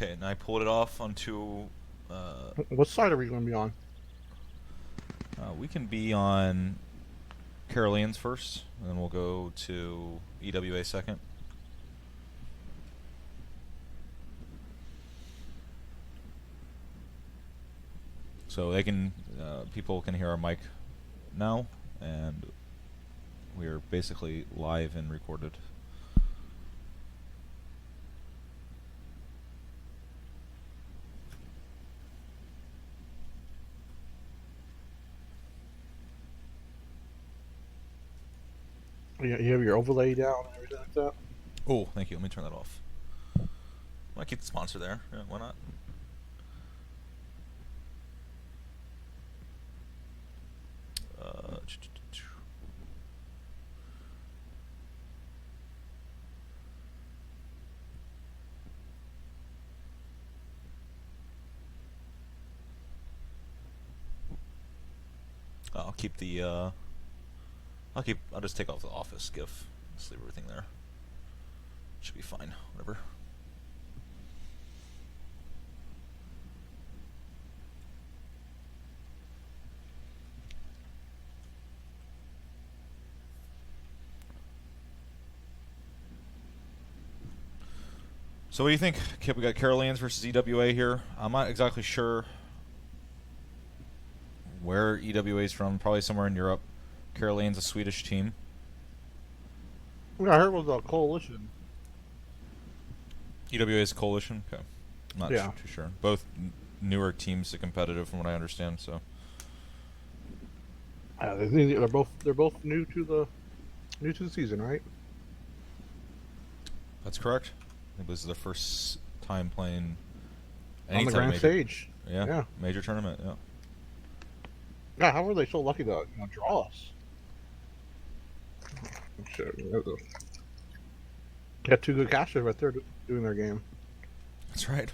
Okay, and I pulled it off onto. What side are we going to be on? We can be on Caroleans first, and then we'll go to EWA second. So they can, people can hear our mic now, and we are basically live and recorded. You have your overlay down and everything like that? Oh, thank you. Let me turn that off. I keep the sponsor there. Yeah, why not? I'll keep the. I'll just take off the office GIF. Just leave everything there. Should be fine. Whatever. So what do you think, Kip? We got Caroleans versus EWA here. I'm not exactly sure where EWA is from. Probably somewhere in Europe. Caroleans, a Swedish team. I heard it was a coalition. EWA is a coalition. Okay, I'm not too sure. Both newer teams, are competitive, from what I understand. So they're both new to the season, right? That's correct. I think this is their first time playing on the grand stage. Yeah, major tournament. Yeah. Yeah, how were they so lucky to draw us? Got two good casters right there doing their game. That's right.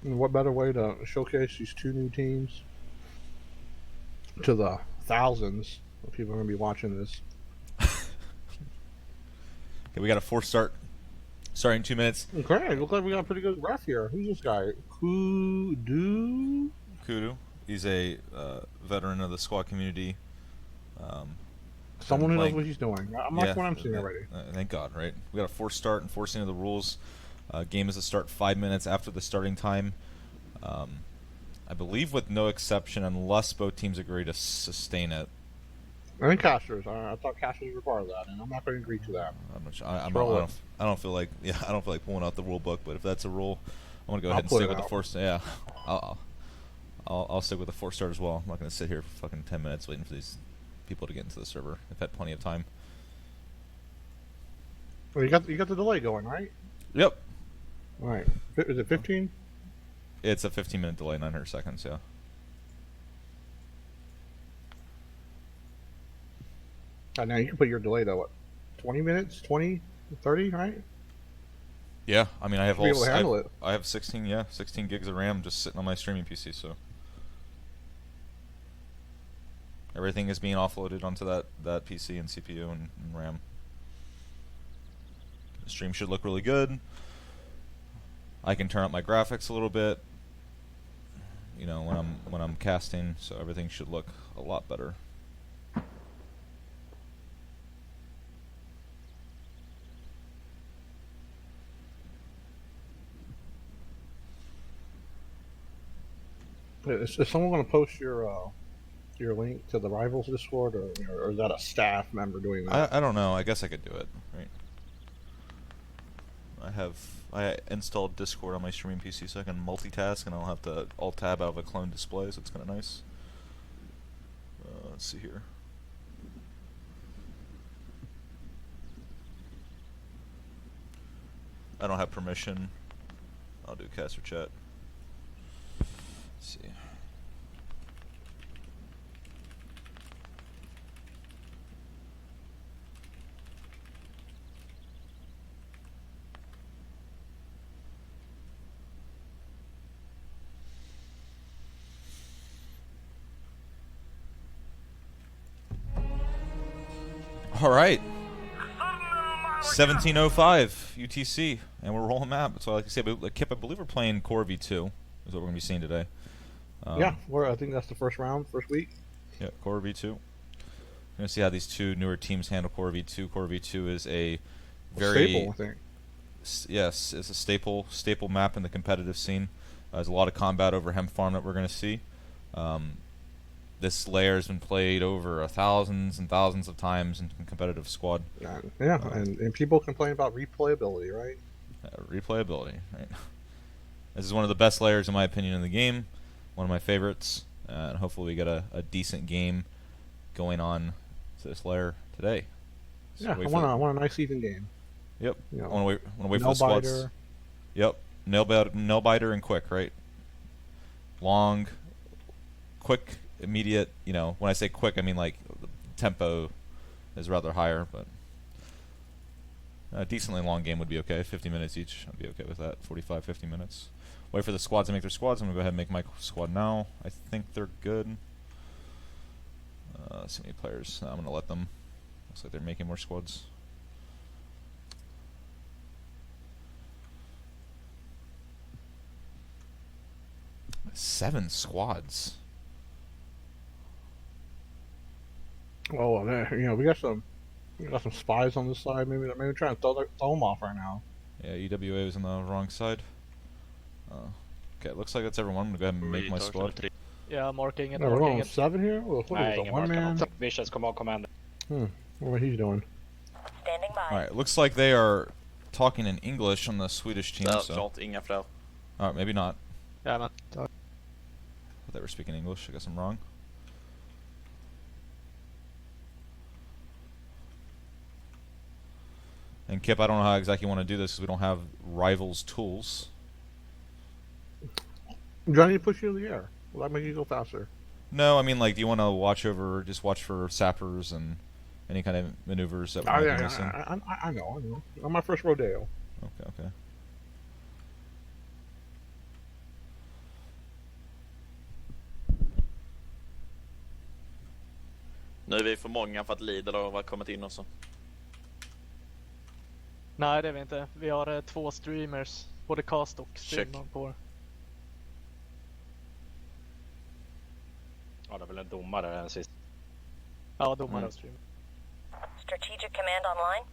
And what better way to showcase these two new teams to the thousands of people are going to be watching this? Okay, we got a forced start. Starting 2 minutes. Okay, looks like we got a pretty good ref here. Who's this guy? Kudu? He's a veteran of the squad community. Someone who knows what he's doing. I'm liking what I'm seeing already. Thank God, right? We got a forced start, enforcing of the rules. Game is to start 5 minutes after the starting time. I believe with no exception, unless both teams agree to sustain it. I think casters. I thought casters were part of that, and I'm not going to agree to that. I don't feel like pulling out the rule book, but if that's a rule, I'm gonna go ahead and stick with the forced. Yeah, I'll stick with the forced start as well. I'm not gonna sit here for fucking 10 minutes waiting for these people to get into the server. I've had plenty of time. Well, you got the delay going, right? Yep. All right. Is it 15? It's a 15-minute delay, 900 seconds. Yeah. Now you can put your delay though. What? 20 minutes? 20? 30? Right? Yeah. I mean, I have I have 16 gigs of RAM just sitting on my streaming PC. So everything is being offloaded onto that PC and CPU and RAM. The stream should look really good. I can turn up my graphics a little bit, when I'm casting, so everything should look a lot better. Is someone going to post your link to the Rivals Discord, or is that a staff member doing that? I don't know. I guess I could do it. Right. I installed Discord on my streaming PC so I can multitask, and I'll have to alt-tab out of a clone display, so it's kind of nice. Let's see here. I don't have permission. I'll do caster chat. Let's see. All right. 17:05 UTC, and we're rolling map. So like I said, Kip, I believe we're playing Core V2 is what we're gonna be seeing today. Yeah, I think that's the first round, first week. Yeah, Core V2. We're gonna see how these two newer teams handle Core V2. Core V2 is a very staple, I think. Yes, it's a staple map in the competitive scene. There's a lot of combat over Hemp Farm that we're gonna see. This layer has been played over thousands and thousands of times in competitive squad. Yeah, and people complain about replayability, right? Replayability, right? This is one of the best layers, in my opinion, in the game. One of my favorites. And hopefully we get a decent game going on to this layer today. So yeah, I want a nice even game. Yep. You know, I want to wait for the squads. Yep. Nail biter and quick, right? Long, quick, immediate. You know, when I say quick, I mean like the tempo is rather higher, but a decently long game would be okay. 50 minutes each, I'd be okay with that. 45, 50 minutes. Wait for the squads to make their squads. I'm gonna go ahead and make my squad now. I think they're good. So many players. I'm gonna let them. Looks like they're making more squads. Seven squads. Well, you know, we got some spies on this side. Maybe trying to throw them off right now. Yeah, EWA was on the wrong side. Okay, looks like that's everyone. I'm gonna go ahead and make my squad. Yeah, marking it. No, we're going 7 here. Well, what is it, one man? Vicious, come on, commander. What he's doing? Standing by. All right, looks like they are talking in English on the Swedish team. Inga fler. All right, maybe not. Yeah, man. I thought they were speaking English. I guess I'm wrong. And Kip, I don't know how exactly you want to do this because we don't have Rivals tools. Do I need to push you in the air? Will that make you go faster? No, I mean, like, do you want to watch for sappers and any kind of maneuvers that we're missing? I know. On my first rodeo. Okay. Nu är vi för många för att Lidl har kommit in också. Nej, det är vi inte. Vi har 2 streamers, både cast och stream på. Ja, det är väl en domare sist. Ja, domare och streamer. Strategic command online.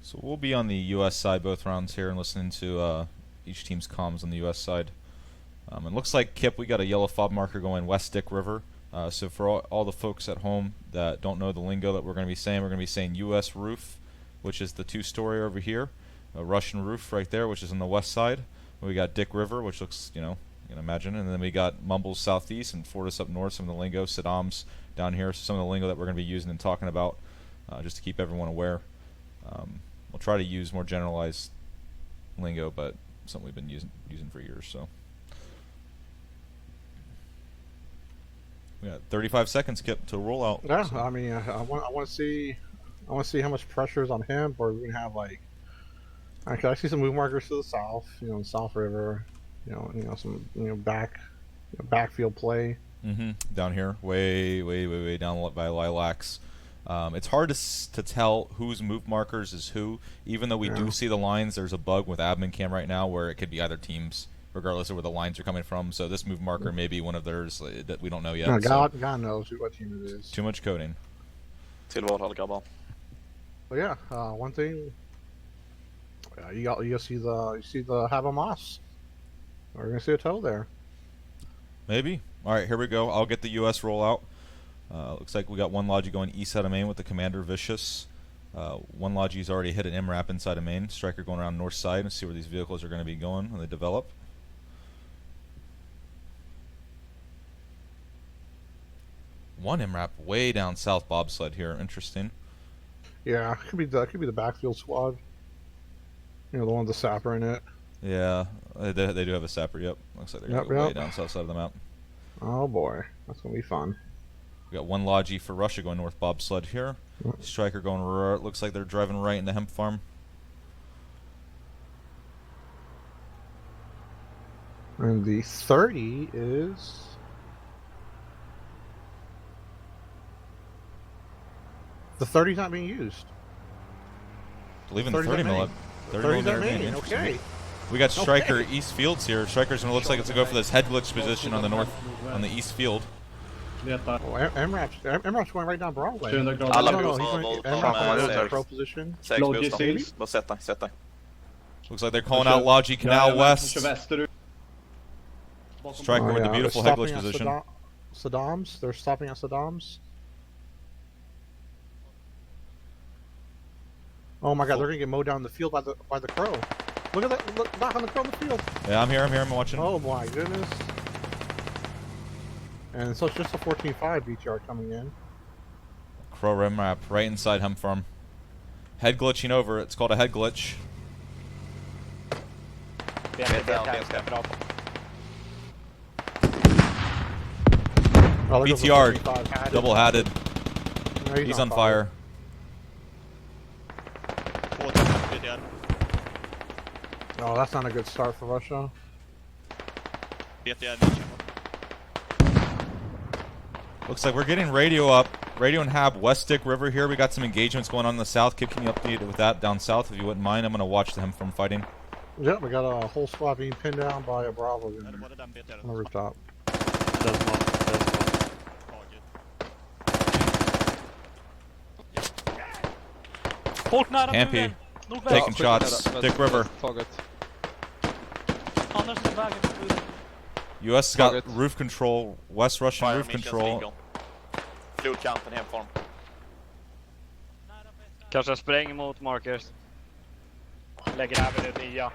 So we'll be on the U.S. side both rounds here and listening to each team's comms on the U.S. side. It looks like, Kip, we got a yellow fob marker going West Dick River. So for all the folks at home that don't know the lingo that we're going to be saying U.S. roof, which is the 2-story over here. A Russian roof right there, which is on the west side. We got Dick River, which looks, you can imagine. And then we got Mumbles southeast and Fortis up north, some of the lingo, Saddam's down here. So some of the lingo that we're going to be using and talking about, just to keep everyone aware. We'll try to use more generalized lingo, but something we've been using for years. So we got 35 seconds, Kip, to roll out. Yeah, so. I mean, I want to see how much pressure is on him, or we're gonna have like. I see some move markers to the south. South River. Some backfield play. Down here, way down by Lilacs. It's hard to tell whose move markers is who. Even though we do see the lines, there's a bug with admin cam right now where it could be either teams, regardless of where the lines are coming from. So this move marker may be one of theirs that we don't know yet. No, God knows what team it is. Too much coding. Till vad grabbar? But yeah, one thing. You see the Habermas. We're gonna see a toe there. Maybe. All right, here we go. I'll get the U.S. rollout. Looks like we got one Logi going east out of main with the Commander Vicious. One Logi's already hit an MRAP inside of main. Striker going around north side and see where these vehicles are going to be going when they develop. One MRAP way down south bobsled here. Interesting. Yeah, could be the backfield squad. The one with the sapper in it. Yeah, they do have a sapper. Yep, looks like they're going to go way down south side of the map. Oh boy, that's gonna be fun. We got one Logi for Russia going north bobsled here. Striker going looks like they're driving right into Hemp Farm. And the 30 is. The 30's not being used. believe in the 30 mil. 30 30's millimeter at being main. interesting. Okay. We got Striker Okay. East Fields here. Striker's gonna looks like it's gonna go for this head glitch position on the north, on the east field. Letar. Oh, MRAP's going right down Broadway. 300 grader. Alla no, boost he's har going valt MRAP's om going to sex. pro position. 6 Logi boost. Seals. Bara sätt dig. Looks like they're calling out Logi Canal West. Kör västerut. Striker with the beautiful head glitch position. Saddam's. They're stopping at Saddam's. Oh my God! They're gonna get mowed down the field by the crow. Look at that! Look, knock on the crow in the field. Yeah, I'm here. I'm watching. Oh my goodness! And so it's just a 14-5 BTR coming in. Crow rim wrap right inside Hem Farm. Head glitching over. It's called a head glitch. Oh, there goes the BTR 45. double hatted. No, He's on fire. Oh, that's not a good start for Russia. Looks like we're getting radio up. Radio and Hab, West Dick River here. We got some engagements going on in the south. Keep me updated with that down south if you wouldn't mind. I'm going to watch the Hem Farm fighting. Yep, we got a whole squad being pinned down by a Bravo gunner on the rooftop. Folk nära Campy muren. Nordväst. taking shots. Dick River. Anders är vägen mot muren. US got roof control. West Russian Fire roof missions control. legal. Flodkanten hemform. Kanske spräng mot markers. Lägger även ut nya.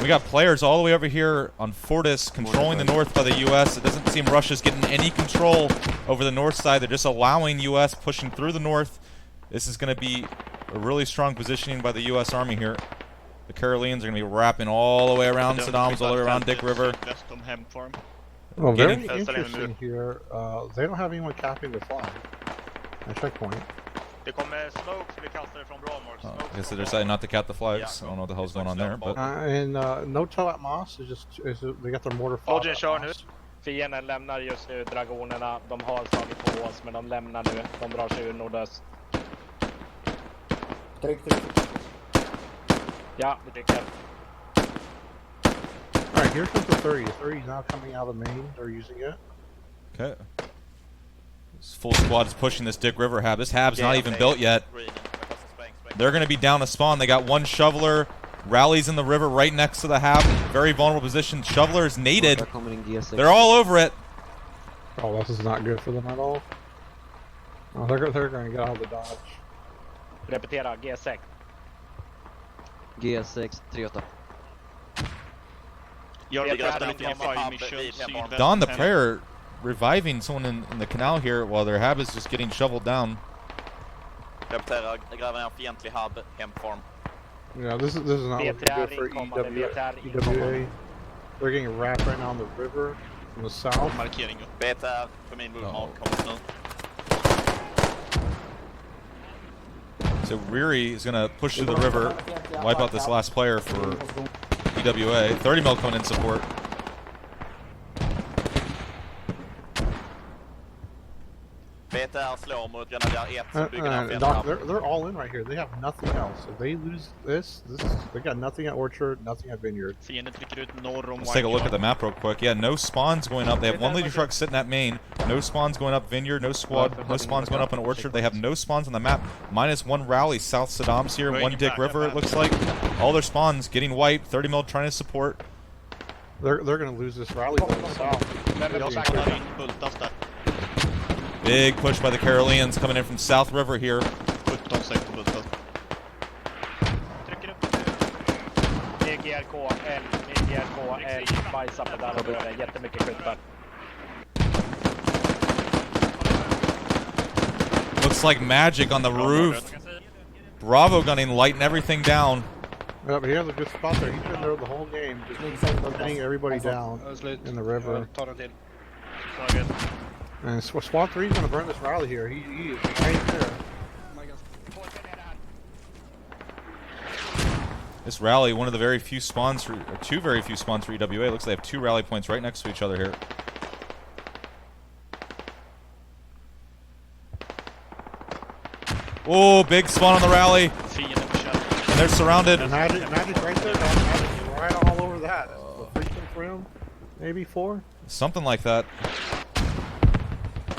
We got players all the way over here on Fortis controlling the north by the U.S. It doesn't seem Russia's getting any control over the north side. They're just allowing U.S. pushing through the north. This is going to be a really strong positioning by the U.S. Army here. The Caroleans are going to be wrapping all the way around Saddam's, all the way around Dick River. Oh, very Getting- interesting here. They don't have anyone capping the flag. A checkpoint. Det kommer smokes bli kastade från Bromorks. I guess they decided not to cap the flags. I don't know what the hell's going on there, but And no toe at Moss they got their mortar fog. Lodgen kör nu. Fienden lämnar just nu dragonerna. De har slagit på oss, men de lämnar nu. De drar sig ur nordöst. Tryck. Ja, vi trycker. Alright, here comes the 30. The 30 is now coming out of the main. They're using it. okay. This full squad is pushing this Dick River Hab. This Hab's not even built yet. They're going to be down a spawn. They got one shoveler. Rallies in the river right next to the Hab. Very vulnerable position. Shoveler is nated. They're all over it. Oh, this is not good for them at all. Oh, they're going to get out of the dodge. Repetera, G6. G6, 38. Don the Prayer reviving someone in the canal here while their Hab is just getting shoveled down. Repetera, gräver ner fientlig hub, hemform. Yeah, this is not looking good for EWA. They're getting wrapped right now on the river from the south. BTR, för min movement, kommer nu. So Reary is going to push through the river, wipe out this last player for EWA. 30 mil coming in support. BTR slår mot grenadier 1 som bygger ner Doc, fienden. they're all in right here. They have nothing else. If they lose this they got nothing at Orchard, nothing at Vineyard. Let's take a look at the map real quick. Yeah, no spawns going up. They have one leader truck sitting at main. No spawns going up Vineyard. No spawns going up in Orchard. They have no spawns on the map. Minus one rally South Saddam's here. One Dick River, it looks like. All their spawns getting wiped. 30 mil trying to support. They're going to lose this rally to the south. Big push by the Caroleans coming in from South River here. Looks like magic on the roof. Bravo gunning, lighting everything down. Yeah, but he has a good spot there. He's been there the whole game, just pinning everybody down in the river. And Squad 3 is going to burn this rally here. He is right there. This rally, one of the very few spawns for, or two very few spawns for EWA. Looks like they have two rally points right next to each other here. Oh, big spawn on the rally. And they're surrounded. Magic right there. Magic right all over that. The freaking room. Maybe 4. Something like that.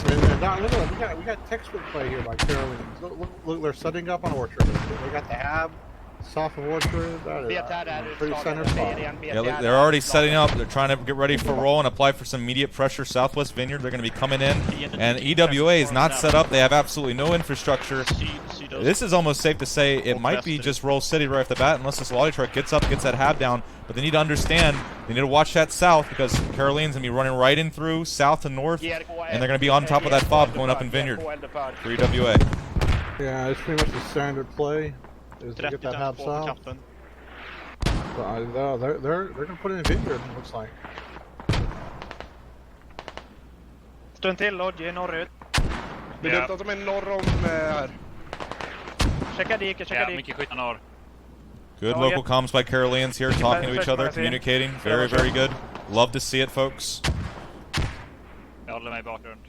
We got textbook play here by Caroleans. Look, they're setting up on Orchard. They got the hab, south of Orchard. That is pretty center spot. Yeah, they're already setting up. They're trying to get ready for roll and apply for some immediate pressure. Southwest Vineyard, they're going to be coming in. And EWA is not set up. They have absolutely no infrastructure. This is almost safe to say it might be just roll city right off the bat unless this lottery truck gets up, gets that hab down. But they need to understand, they need to watch that south because Caroleans going to be running right in through south and north. And they're going to be on top of that fob going up in Vineyard for EWA. Yeah, it's pretty much the standard play. Is to get that hab south. But, they're going to put it in Vineyard, it looks like. Stund till, Lodge, norrut. Vill du inte att de är norr om här? Checka diket, checka diket. Mycket skyttar norr. Good local comms by Caroleans here, talking to each other, communicating. Very, very good. Love to see it, folks. Jag håller mig I bakgrund.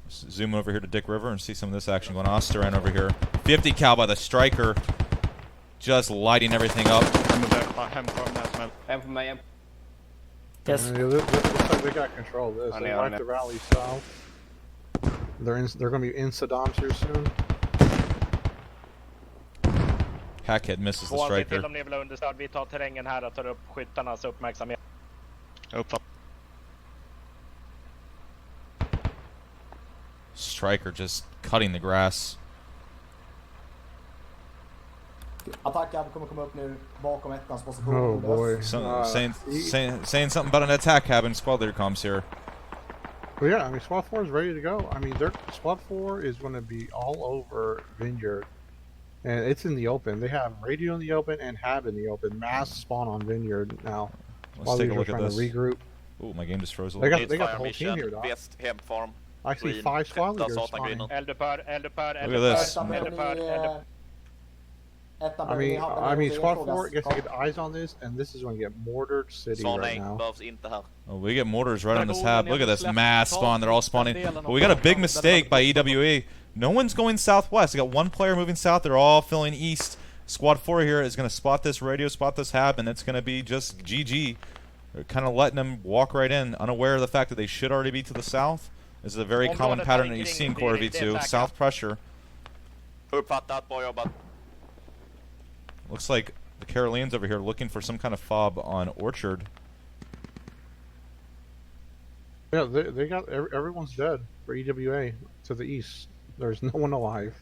Zoom over here to Dick River and see some of this action going on. Osteran over here. 50 cal by the striker. Just lighting everything up. Yes. Looks like they got control of this. They like the rally south. They're going to be in Saddam's here soon. Hackhead misses the striker. Om ni vill understöd, vi tar terrängen här och tar upp skyttarnas uppmärksamhet. Striker just cutting the grass. Attacken kommer komma upp nu bakom ettans position. Oh boy. Saying something about an attack cabin. Squad leader comms here. Well, yeah, I mean, Squad 4 is ready to go. I mean, Squad 4 is going to be all over Vineyard. And it's in the open. They have radio in the open and hab in the open. Mass spawn on Vineyard now. Let's take a look at this. To regroup. Ooh, my game just froze a little bit. They got the whole team here, dog. Best hemfarm. I see 5 squad leaders spawning. Look at this. I mean, Squad 4 gets to get eyes on this, and this is going to get mortared city right now. Oh, we get mortars right on this hab. Look at this mass spawn. They're all spawning. But we got a big mistake by EWA. No one's going southwest. We got one player moving south. They're all filling east. Squad 4 here is going to spot this radio, spot this hab, and it's going to be just GG. They're kind of letting them walk right in, unaware of the fact that they should already be to the south. This is a very common pattern that you see in Core V2. South pressure. Looks like the Caroleans over here looking for some kind of fob on Orchard. Yeah, they got everyone's dead for EWA to the east. There's no one alive.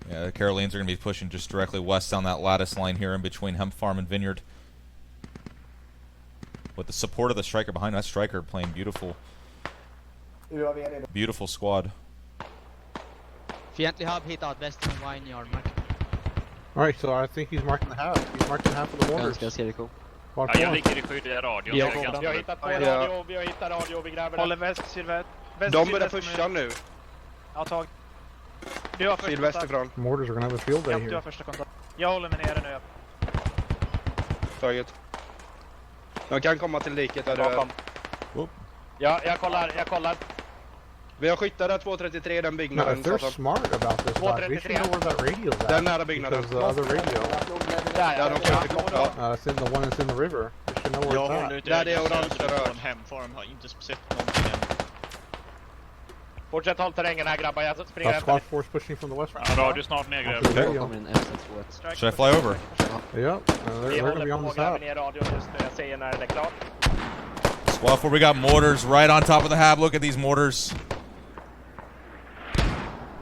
Yeah, the Caroleans are going to be pushing just directly west down that lattice line here in between Hemp Farm and Vineyard. With the support of the striker behind that striker playing beautiful. Beautiful squad. Fientlig hub hittat väster om Vineyard. Alright, so I think he's marking the half. He's marking half of the mortars. Ja, jag ligger I skydd I radion. Vi har hittat på radio, vi har hittat radio, vi gräver. Håller väst, sydväst. De börjar pusha nu. Ja, tag. Du har sydväst ifrån. Mortars are gonna have a field day Du here. har första kontakt. Jag håller mig nere nu. Taget. De kan komma till diket där du. Ja, jag kollar. Vi har skyttar där 233 I den byggnaden. No, if they're smart about this, they should know where that radio's at. Den nära byggnaden. Because the other radio. Ja, de kan inte koppla. It's in the one that's in the river. They should know where it's at. Där det är orange rör. Hemfarm har inte sett någonting än. Fortsätt håll terrängen här grabbar, jag springer efter. Squad force pushing from the west. Ja, radio snart ner. Should I fly over? Yeah, they're going to be on this hab. Jag säger när det är klart. Squad 4, we got mortars right on top of the hab. Look at these mortars.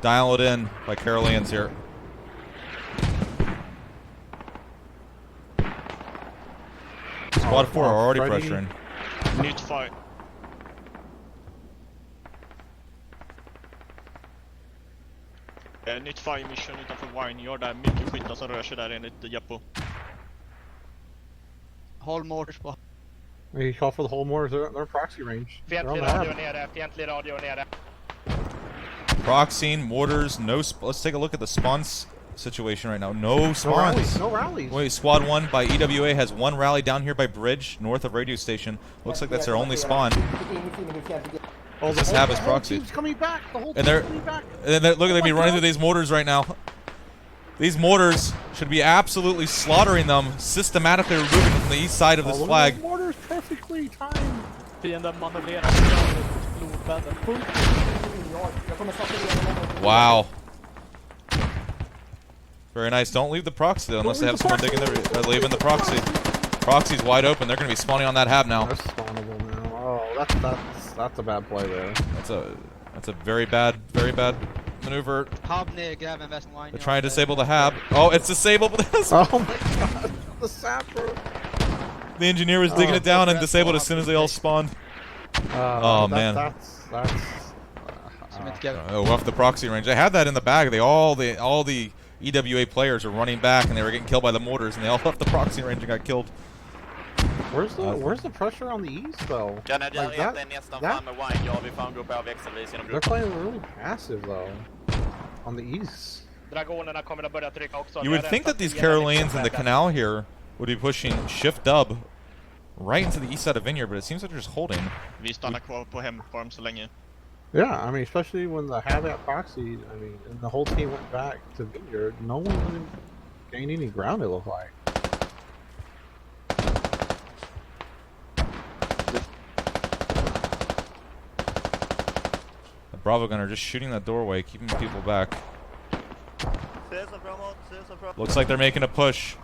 Dial it in by Caroleans here. Squad 4 are already pressuring. Nytt fire. Nytt fire mission utanför Vineyard. Det är mycket skyttar som rör sig där enligt Jappo. Håll mortars på. You call for the whole mortars. They're proxy range. Fientlig radio nere, fientlig radio nere. Proxying, mortars, no. Let's take a look at the spawns situation right now. No spawns. No rallies. Wait, Squad 1 by EWA has one rally down here by Bridge, north of radio station. Looks like that's their only spawn. Oh, this hab is proxy. The whole team's coming back. The whole and team's coming back. And they're, look at them be running through these mortars right now. These mortars should be absolutely slaughtering them, systematically removing them from the east side of this flag. Mortars perfectly timed. Fienden manövrerar sig blodbädden. Wow. Very nice. Don't leave the proxy though, unless they have someone digging there. Leaving the proxy. Proxy's wide open. They're going to be spawning on that hab now. That's spawnable now. Oh, that's a bad play there. That's a very bad maneuver. Hab near Graven West Wine They're trying to disable the hab. Oh, it's disabled. Oh my god, the sapper. The engineer was digging it down and disabled as soon as they all spawned. Oh man. Oh, off the proxy range. They had that in the bag. All the EWA players are running back and they were getting killed by the mortars, and they all left the proxy range and got killed. Where's the pressure on the east though? Like they're playing really passive though on the east. Dragonerna kommer att börja trycka också. You would think that these Caroleans in the canal here would be pushing shift dub right into the east side of Vineyard, but it seems like they're just holding. Vi stannar kvar på hemfarm så länge. Yeah, I mean, especially when the hab at proxy, I mean, and the whole team went back to Vineyard, no one really gained any ground, it looked like. The Bravo gunner just shooting that doorway, keeping people back. Looks like they're making a push.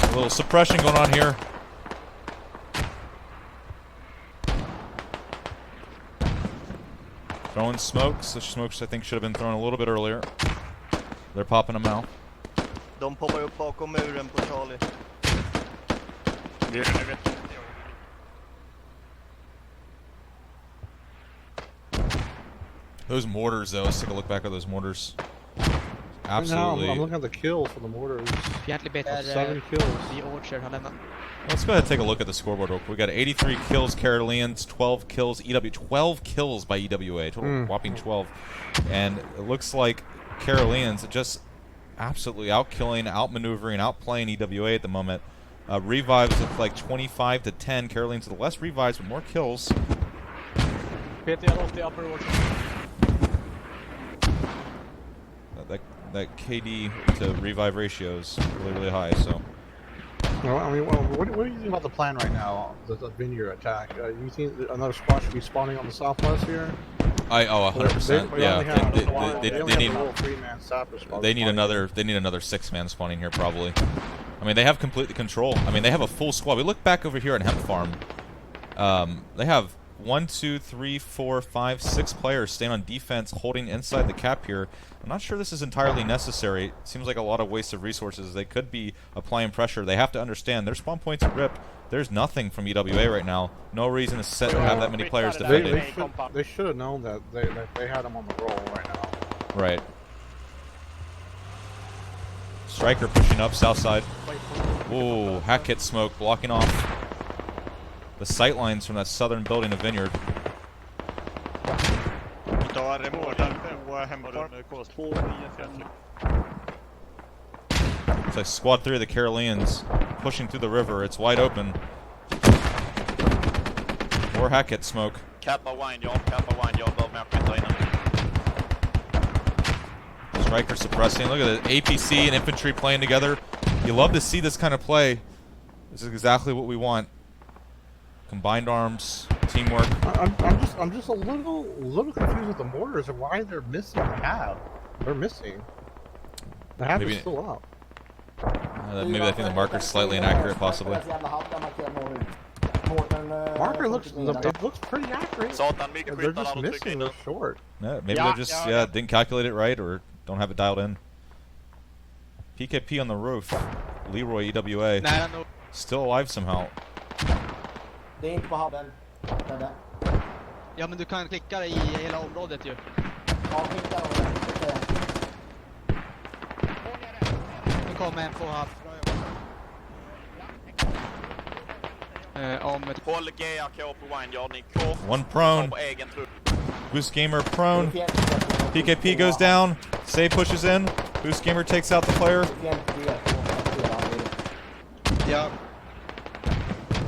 A little suppression going on here. Throwing smokes. The smokes I think should have been thrown a little bit earlier. They're popping them out. De poppar upp bakom muren på Charlie. Those mortars though, let's take a look back at those mortars. Absolutely. I'm looking at the kills for the mortars. 7 kills. The orchard har lämnat. Let's go ahead and take a look at the scoreboard real quick. We got 83 kills Caroleans, 12 kills EW, 12 kills by EWA, total whopping 12. And it looks like Caroleans just absolutely outkilling, outmaneuvering, outplaying EWA at the moment. Revives look like 25 to 10. Caroleans with less revives but more kills. That KD to revive ratio is really high. So. Well, I mean, what do you think about the plan right now? The Vineyard attack. You think another squad should be spawning on the southwest here? 100%. Yeah, they need another 6-man spawning here probably. I mean, they have completely control. I mean, they have a full squad. We look back over here at Hemp Farm. They have 1, 2, 3, 4, 5, 6 players staying on defense, holding inside the cap here. I'm not sure this is entirely necessary. It seems like a lot of waste of resources. They could be applying pressure. They have to understand their spawn points are ripped. There's nothing from EWA right now. No reason to have that many players defending. They should have known that they had them on the roll right now. Right. Striker pushing up south side. Ooh, hack hit smoke blocking off the sight lines from that southern building of Vineyard. It's like squad 3 of the Caroleans pushing through the river. It's wide open. More hack hit smoke. Striker suppressing. Look at the APC and infantry playing together. You love to see this kind of play. This is exactly what we want. Combined arms, teamwork. I'm just a little confused with the mortars and why they're missing the hab. They're missing. The hab is still up. Maybe I think the marker's slightly inaccurate, possibly. Marker looks pretty accurate. They're just missing. They're short. Yeah, maybe they just didn't calculate it right or don't have it dialed in. PKP on the roof. Leroy EWA. Still alive somehow. Det är inte på hubben. Ja, men du kan klicka det i hela området ju. Ja, klicka det. Nu kommer en på hub. Håll GAK på Wineyard, ni kort. One prone. Boost Gamer prone. PKP goes down. Save pushes in. Boost Gamer takes out the player. Ja.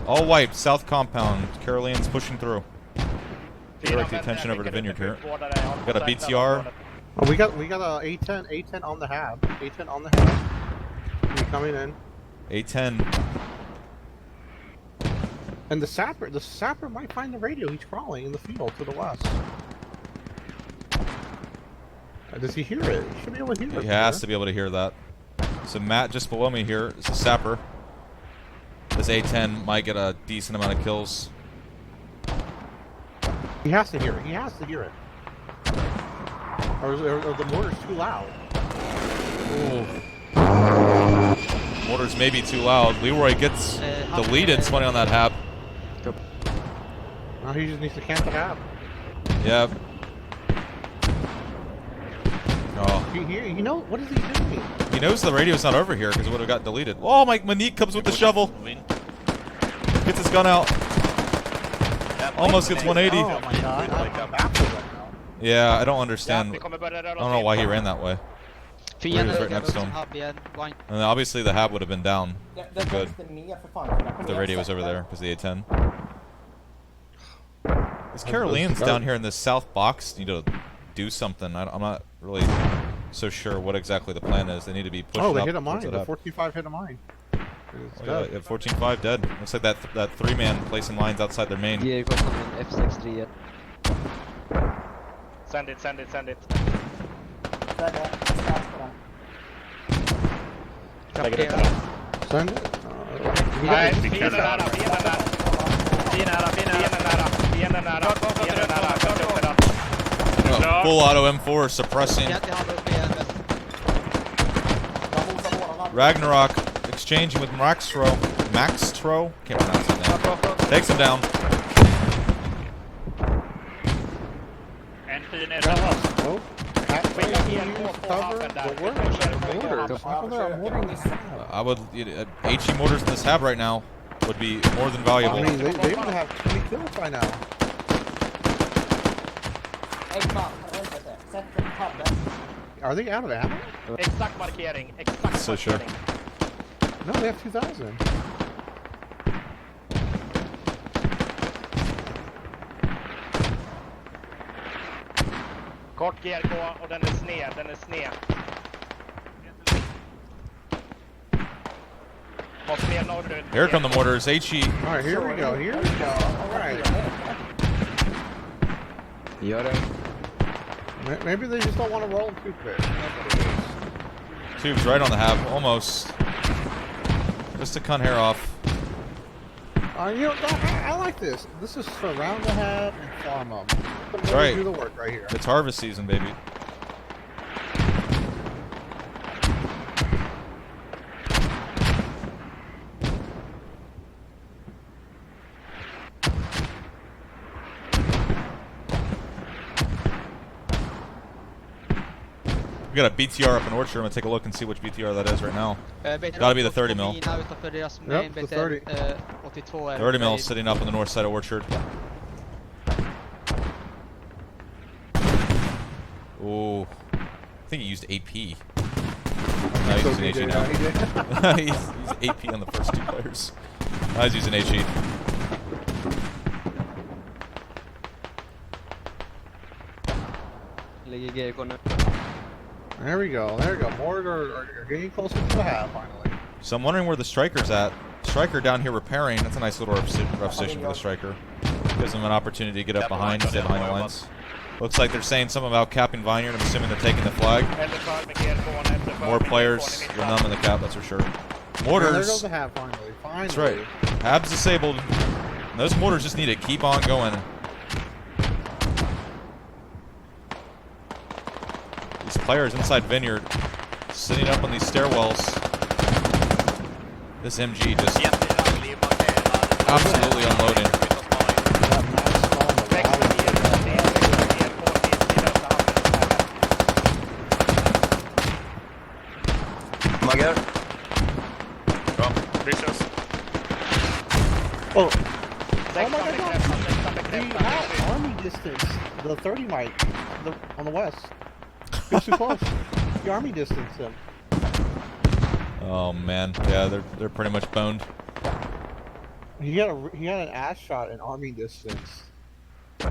All wiped. South compound. Caroleans pushing through. Direct the attention over to Vineyard here. Got a BTR. Oh, we got a A10 on the hab. A10 on the hab. He's coming in. A10. And the sapper might find the radio. He's crawling in the field to the west. Does he hear it? He should be able to hear it. He has to be able to hear that. So Matt just below me here is a sapper. This A10 might get a decent amount of kills. He has to hear it. He has to hear it. Or the mortar's too loud. Ooh. Mortars may be too loud. Leroy gets deleted spawning on that hab. Now he just needs to camp the hab. Yeah. Oh. He knows, what is he doing? He knows the radio's not over here because it would have got deleted. Oh, Monique comes with the shovel. Gets his gun out. Almost gets 180. Oh my god, I'm baffled right now. Yeah, I don't understand. I don't know why he ran that way. He was right next to him. And obviously the hab would have been down. Good. If the radio was over there because the A10. These Caroleans down here in this south box need to do something. I'm not really so sure what exactly the plan is. They need to be pushed up. Oh, they hit a mine. The 14-5 hit a mine. Oh, yeah, 14-5 dead. Looks like that three-man placing lines outside their main. Yeah, got an F63. Send it. Send it. Nej, fienden nära. Fienden nära. Full auto M4 suppressing. Ragnarok exchanging with Maxtro. Can't pronounce his name. Takes him down. I would HE mortars in this hab right now would be more than valuable. I mean, they would have 20 kills by now. Are they out of ammo? Exakt markering. So sure. No, they have 2,000. Kort GRK och den är sned. Måste mer norrut. Here come the mortars. HE. Alright, here we go. Alright. Gör det. Maybe they just don't want to roll too quick. Tube's right on the hab, almost. Just to cut hair off. I like this. This is surround the hab and farm them. That's right. Do the work right here. It's harvest season, baby. We got a BTR up in Orchard. I'm gonna take a look and see which BTR that is right now. Gotta be the 30 mil. Yep, the 30. 30 mil sitting up on the north side of Orchard. Ooh, I think he used AP. No, he's using HE now. he's AP on the first two players. Now he's using HE. There we go. Mortar are getting closer to the hab finally. So I'm wondering where the striker's at. Striker down here repairing. That's a nice little rough position for the striker. Gives him an opportunity to get up behind, stay behind the lines. Looks like they're saying something about capping Vineyard. I'm assuming they're taking the flag. More players. You're numb in the cap, that's for sure. Mortars. There goes the hab finally. That's right. Hab's disabled. And those mortars just need to keep on going. These players inside Vineyard sitting up on these stairwells. This MG just absolutely unloading. Maggar. Bra. Vicious. Oh my god. The army distance. The 30 mic. On the west. It's too close. The army distance him. Oh man, yeah, they're pretty much boned. He had an ass shot in army distance. So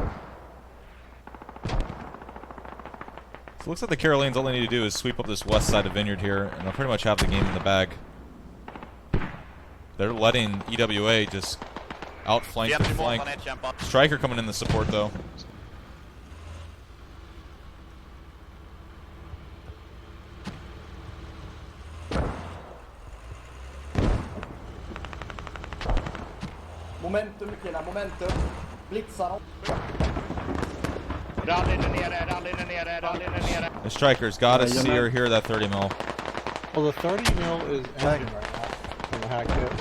it looks like the Caroleans, all they need to do is sweep up this west side of Vineyard here, and they'll pretty much have the game in the bag. They're letting EWA just outflank the flank. Striker coming in the support though. Momentum killar, momentum. Blitzar dem. Rallyn är nere, rallyn är nere, rallyn är nere. The Striker's gotta see or hear that 30 mil. Well, the 30 mil is engine right now from the hack kit.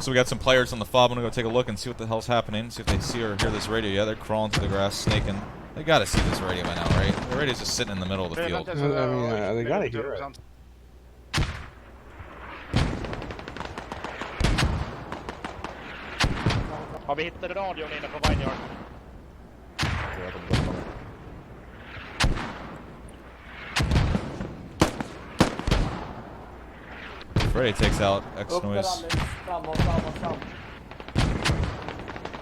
So we got some players on the fob. I'm gonna go take a look and see what the hell's happening. See if they see or hear this radio. Yeah, they're crawling through the grass, snaking. They gotta see this radio by now, right? The radio's just sitting in the middle of the field. I mean, they gotta hear it. Har vi hittat radion inne på Vineyard? Freddy takes out X-Noise.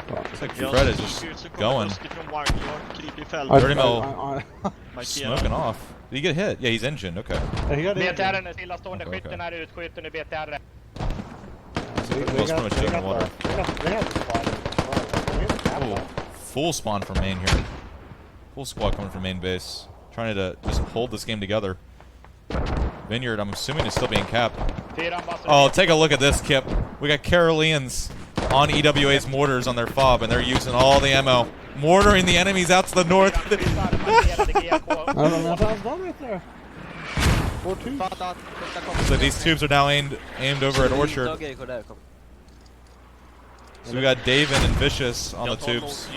Looks like Fred is just going. 30 mil smoking off. Did he get hit? Yeah, he's injured. Okay. BTR:n är stillastående. Skytten är utskjuten i BTR. Oh, full spawn from main here. Full squad coming from main base. Trying to just hold this game together. Vineyard, I'm assuming, is still being capped. Oh, take a look at this, Kip. We got Caroleans on EWA's mortars on their fob, and they're using all the ammo. Mortaring the enemies out to the north. So these tubes are now aimed over at Orchard. So we got David and Vicious on the tubes.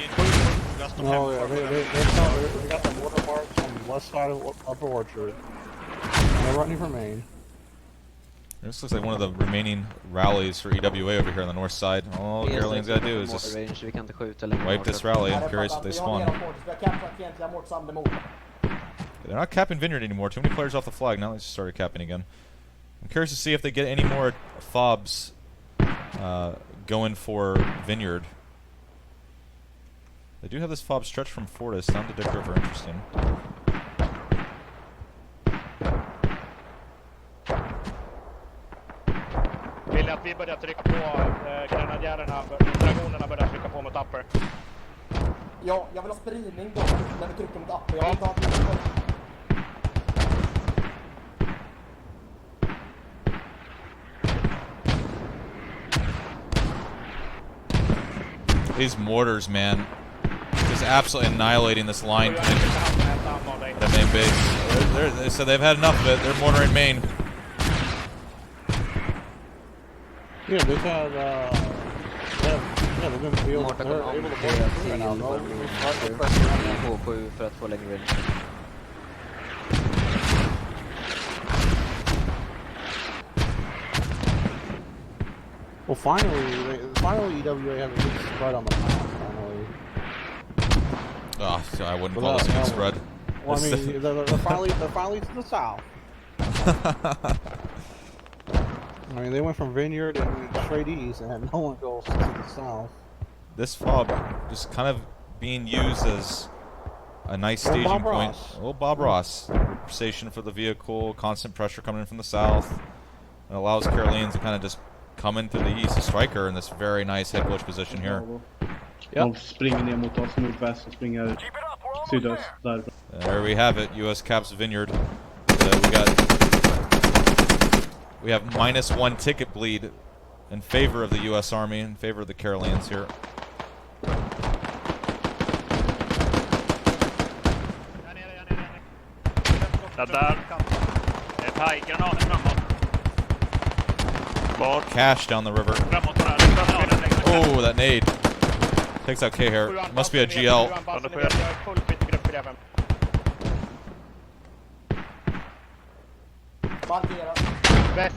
Oh yeah, they got the mortar marks on the west side of Upper Orchard. They're running for main. This looks like one of the remaining rallies for EWA over here on the north side. All Caroleans gotta do is just wipe this rally. I'm curious if they spawn. They're not capping Vineyard anymore. Too many players off the flag. Now they just started capping again. I'm curious to see if they get any more fobs going for Vineyard. They do have this fob stretch from Fortis down to Dick River. Interesting. Vill att vi börjar trycka på grenadjärerna, dragonerna börjar trycka på mot upper. Ja, jag vill ha spridning då när vi trycker mot upper. Jag vill ta These mortars, man, just absolutely annihilating this line coming from the main base. They said they've had enough of it. They're mortaring main. Yeah, they've had, they've been able to mortar right now. För att få längre range. Well, finally EWA has a good spread on the map, finally. Oh, so I wouldn't call this a good spread. Well, I mean, they're finally to the south. I mean, they went from Vineyard and straight east, and no one goes to the south. This fob just kind of being used as a nice staging point. Well, Bob Ross. Station for the vehicle, constant pressure coming in from the south. It allows Caroleans to kind of just come in through the east. A Striker in this very nice head glitch position here. Yep. Springer ner mot oss nordväst och springer sydöst där. There we have it. US caps Vineyard. We have -1 ticket bleed in favor of the US Army, in favor of the Caroleans here. Där. Pajgranater framåt. Cash down the river. Oh, that nade. Takes out K-Hair. Must be a GL.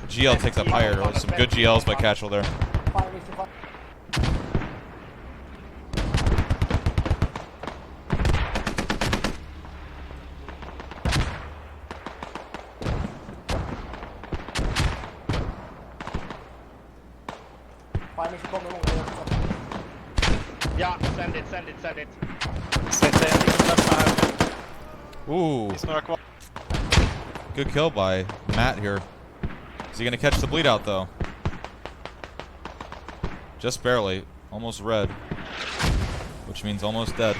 GL takes up higher. Some good GLs by Catchell there. send it. Ooh. Good kill by Matt here. Is he going to catch the bleed out, though? Just barely. Almost red. Which means almost dead.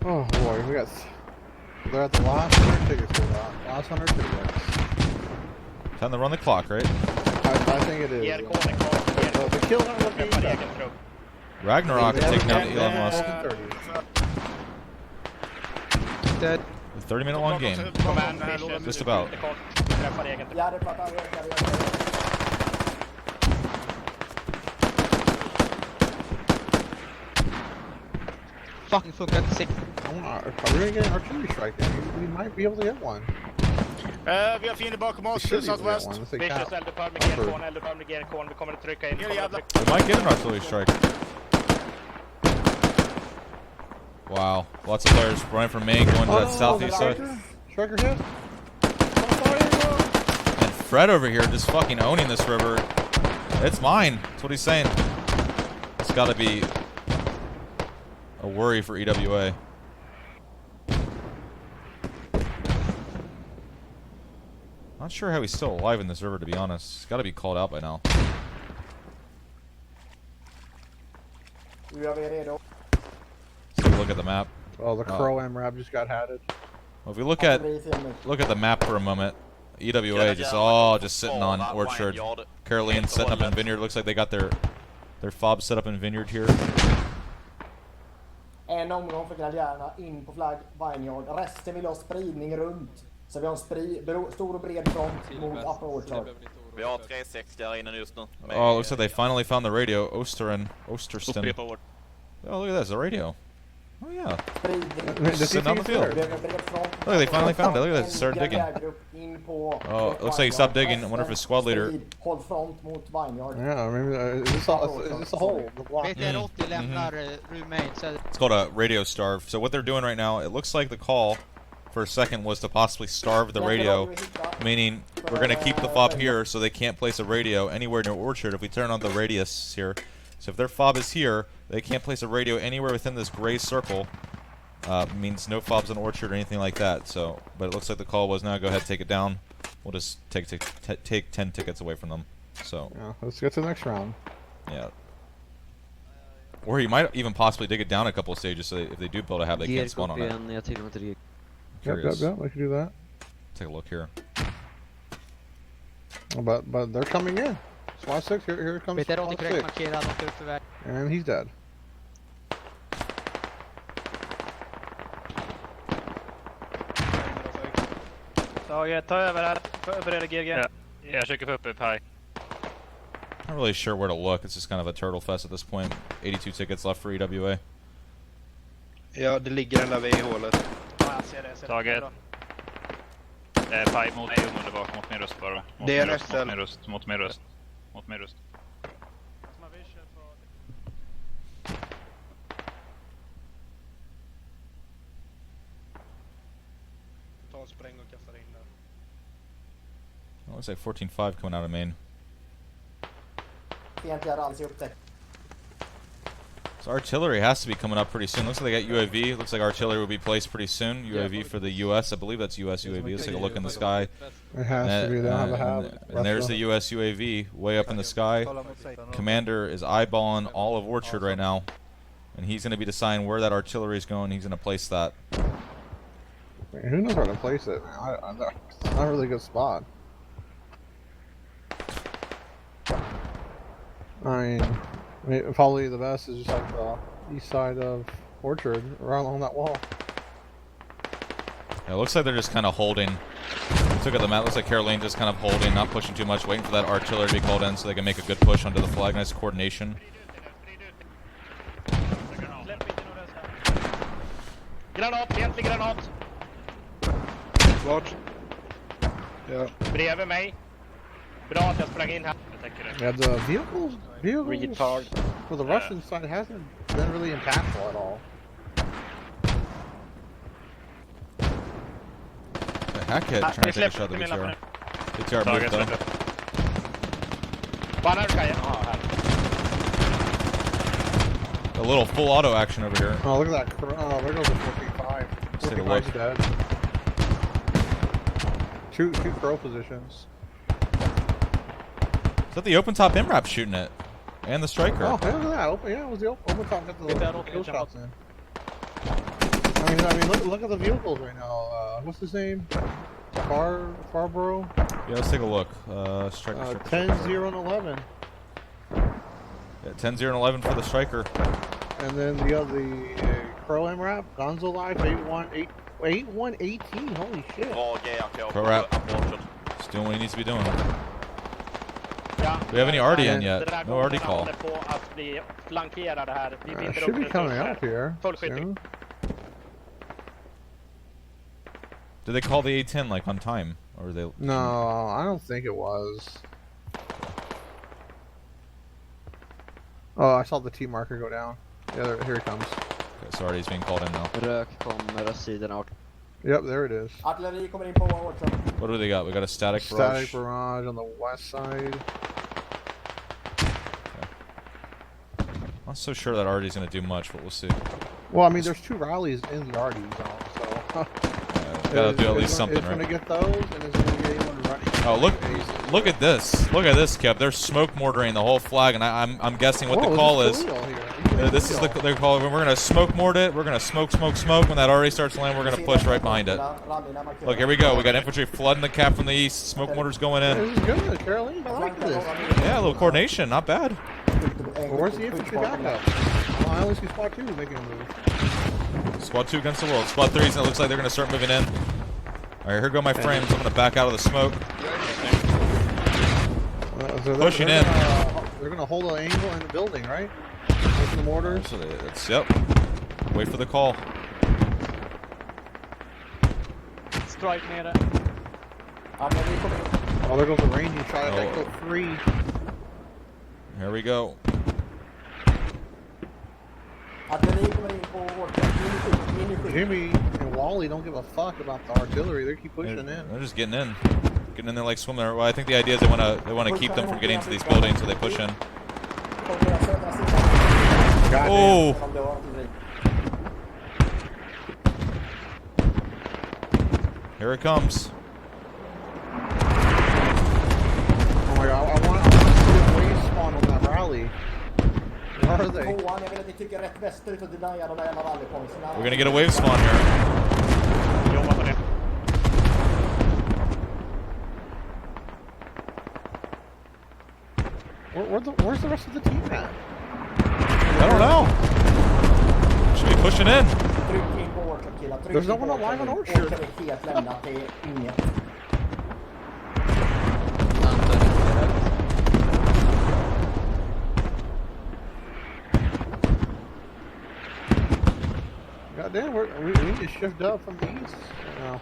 Oh boy, we got. They're at the last 100 tickets for that. Last 100 tickets. Time to run the clock, right? I think it is. The kill not looking bad. Ragnarok is taking down Elon Musk. Dead. A 30-minute long game. Just about. Fucking funkar inte sig. Are we gonna get an artillery strike there? We might be able to get one. Vi har fiender bakom oss, southwest. Vicious eldupphör med GRK, vi kommer att trycka in. We might get an artillery strike. Wow. Lots of players running from main, going to that southeast side. Striker hit. And Fred over here just fucking owning this river. It's mine. That's what he's saying. It's got to be a worry for EWA. Not sure how he's still alive in this river, to be honest. He's got to be called out by now. Let's take a look at the map. Oh, the Crow MRAP just got hatted. Well, if we look at the map for a moment, EWA just sitting on Orchard. Caroleans setting up in Vineyard. Looks like they got their fob set up in Vineyard here. En omgång för Galliana in på flagg Vineyard. Resten vill ha spridning runt. Så vi har en stor och bred front mot Upper Orchard. Vi har 360 här inne just nu. Oh, looks like they finally found the radio. Osterston. Oh, look at this, the radio. Oh, yeah. Sitting on the field. Look, they finally found it. Look at that. Started digging. Oh, it looks like he stopped digging. I wonder if his squad leader... Yeah, maybe is this a hole? It's called a radio starve. So what they're doing right now, it looks like the call for a second was to possibly starve the radio, meaning we're going to keep the fob here so they can't place a radio anywhere near Orchard if we turn on the radius here. So if their fob is here, they can't place a radio anywhere within this gray circle. Means no fobs on Orchard or anything like that. So, but it looks like the call was now go ahead, take it down. We'll just take 10 tickets away from them. So yeah, let's get to the next round. Yeah. Or you might even possibly dig it down a couple of stages so if they do build a hab, they can't spawn on it. Yep, we can do that. Take a look here. But they're coming in. SWAT 6, here comes SWAT 6. And he's dead. Taget, ta över här. Förbereder GG. Ja, jag försöker få upp här. Not really sure where to look. It's just kind of a turtle fest at this point. 82 tickets left for EWA. Ja, det ligger en där vid i hålet. Ja, jag ser det. Taget. Pipe mot mig omedelbart, mot min röst bara. Det är SL. Mot min röst. Ta en spräng och kasta in där. It looks like 14-5 coming out of main. So artillery has to be coming up pretty soon. Looks like they got UAV. Looks like artillery will be placed pretty soon. UAV for the US. I believe that's US UAV. Let's take a look in the sky. It has to be. They don't have a hab. And there's the US UAV way up in the sky. Commander is eyeballing all of Orchard right now. And he's going to be deciding where that artillery is going. He's going to place that. Man, who knows where to place it, man? It's not a really good spot. I mean, probably the best is just like the east side of Orchard, right along that wall. Yeah, it looks like they're just kind of holding. Look at the map. Looks like Caroleans just kind of holding, not pushing too much, waiting for that artillery to be called in so they can make a good push onto the flag. Nice coordination. Granat, fientlig granat. Vart? Ja. Bredvid mig. Bra att jag sprang in här. Yeah, the vehicles Retard. for the Russian side hasn't been really impactful at all. The Hackhead trying to take a shot at the BTR. BTR moved though. Bannar ska jag ha här. little full auto action over here. Oh, look at that. Oh, there goes the 4P5. Let's take a look. 4P5's dead. Two crow positions. Is that the open top MRAP shooting it? And the striker. Oh, look at that. It was the open top. Got the kill shots in. I mean, look at the vehicles right now. What's his name? Farborough? Yeah, let's take a look. Striker. 10, 0, and 11. Yeah, 10, 0, and 11 for the striker. And then the Crow MRAP, Gonzo Life, 8-1-18. Holy shit. Bra GAK. Pro Rap. He's doing what he needs to be doing. Do we have any RDN yet? No RD call. Should be coming up here. Soon. Did they call the A10 like on time, or they? No, I don't think it was. Oh, I saw the T marker go down. Yeah, here it comes. Okay, so RD's being called in now. Yep, there it is. What do they got? We got a static barrage. Static barrage on the west side. I'm not so sure that RD's going to do much, but we'll see. Well, I mean, there's 2 rallies in the RD zone, so. Gotta do at least something, it's right? It's gonna get those, and it's gonna get anyone running. Oh, look at this! Look at this, Kev. They're smoke mortaring the whole flag, and I'm guessing what the call is. This is the call. We're gonna smoke mortar it. We're gonna smoke. When that already starts to land, we're gonna push right behind it. Look, here we go. We got infantry flooding the cap from the east. Smoke mortars going in. This is good, Caroleans. I like this. Yeah, a little coordination, not bad. Well, where's the infantry backup? Well, I only see Squad 2 making a move. Squad 2 against the world. Squad 3, and it looks like they're gonna start moving in. All right, here go my frames. I'm gonna back out of the smoke. So pushing in. They're gonna hold an angle in the building, right? Pushing the mortars. So yep. Wait for the call. Strike nere. Oh, there goes the ranging shot at Echo 3. Here we go. Jimmy and Wally don't give a fuck about the artillery. They keep pushing in. They're just getting in there like swimming. Well, I think the idea is they want to keep them from getting into these buildings, so they push in. Oh! Here it comes. Oh my god! I want to see a wave spawn on that rally. Where are they? We're gonna get a wave spawn here. Where's the rest of the team at? I don't know. Should be pushing in. There's no one alive on Orchard. Goddamn, we need to shift up from the east now.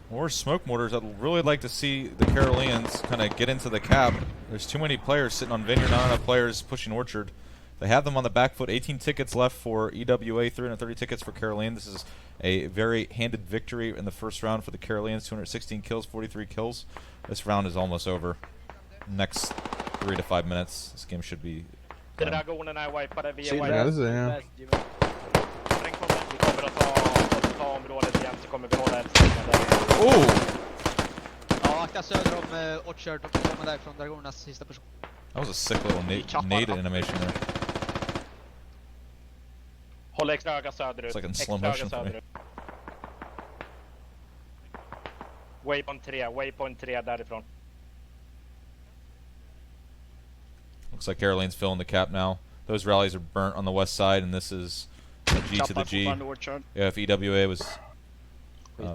More smoke mortars. I'd really like to see the Caroleans kind of get into the cap. There's too many players sitting on Vineyard, not enough players pushing Orchard. They have them on the back foot. 18 tickets left for EWA, 330 tickets for Caroleans. This is a very handed victory in the first round for the Caroleans. 216 kills, 43 kills. This round is almost over. Next 3 to 5 minutes, this game should be done. Dragonerna är wipade via Ja, det ser jag. Vi kommer att ta området igen, så kommer vi hålla ett ställe. Oh! Ja, akta söder om Orchard och komma därifrån Dragonernas sista person. That was a sick little nade animation there. Håll extra öga söderut. It's like in slow motion for me. Waypoint 3 därifrån. Looks like Caroleans filling the cap now. Those rallies are burnt on the west side, and this is a G to the G. Yeah, if EWA was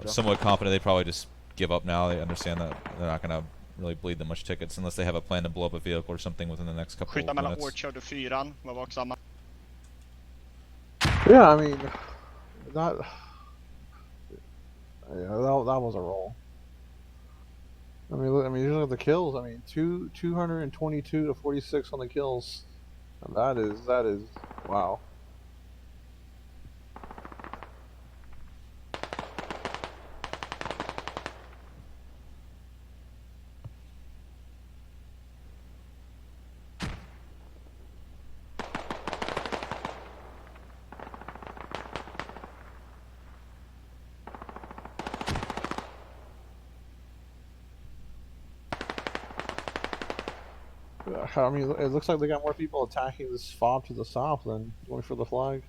somewhat confident, they'd probably just give up now. They understand that they're not going to really bleed that much tickets unless they have a plan to blow up a vehicle or something within the next couple of minutes. Yeah, I mean, not. Yeah, that was a roll. I mean, you look at the kills. I mean, 222 to 46 on the kills. And that is wow. I mean, it looks like they got more people attacking this fob to the south than going for the flag.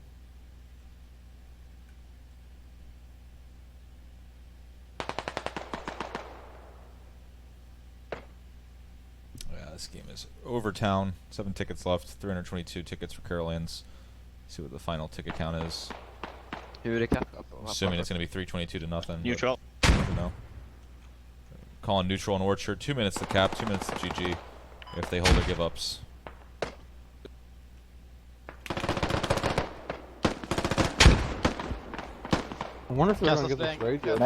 Yeah, this game is over town. 7 tickets left. 322 tickets for Caroleans. See what the final ticket count is. Assuming it's going to be 322 to nothing. Neutral. You know. Calling neutral and Orchard. 2 minutes to cap. 2 minutes to GG. If they hold or give ups. I wonder if they're going to get this raid yet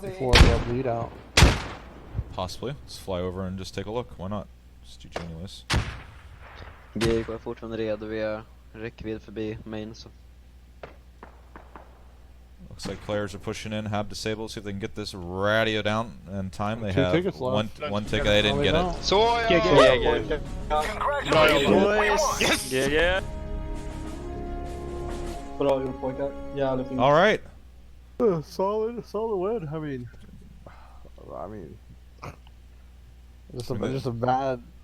before the bleed out. Possibly. Let's fly over and just take a look. Why not? It's GG anyways. GK är fortfarande redo. Vi har räckvidd förbi main. Så. Looks like players are pushing in. Hab disabled. See if they can get this radio down in time. They 2 have tickets one left. ticket. They didn't get it. Så ja! Bra jobbat! Yes! Yeah. Bra gjort pojkar. Jävligt fint. All right. Solid win. I mean, just a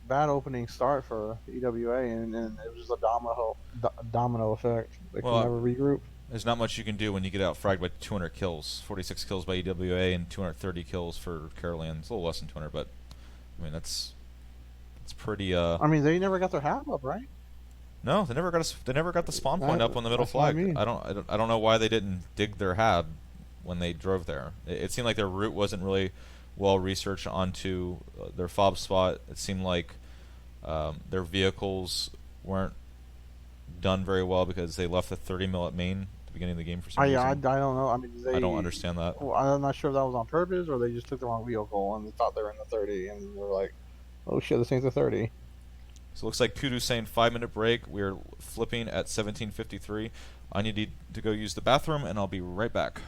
bad opening start for EWA, and it was just a domino effect. They can never regroup. There's not much you can do when you get out fragged by 200 kills. 46 kills by EWA and 230 kills for Caroleans. A little less than 200, but I mean that's pretty. I mean, they never got their half up, right? No, they never got the spawn point up on the middle flag. I don't know why they didn't dig their hab when they drove there. It seemed like their route wasn't really well researched onto their fob spot. It seemed like their vehicles weren't done very well because they left the 30 mil at main at the beginning of the game for some reason. I don't know. I mean, I don't understand that. Well, I'm not sure if that was on purpose or they just took the wrong vehicle and they thought they were in the 30 and they were like, oh shit, this ain't the 30. So it looks like Kudu's saying 5-minute break. We're flipping at 17:53. I need to go use the bathroom and I'll be right back.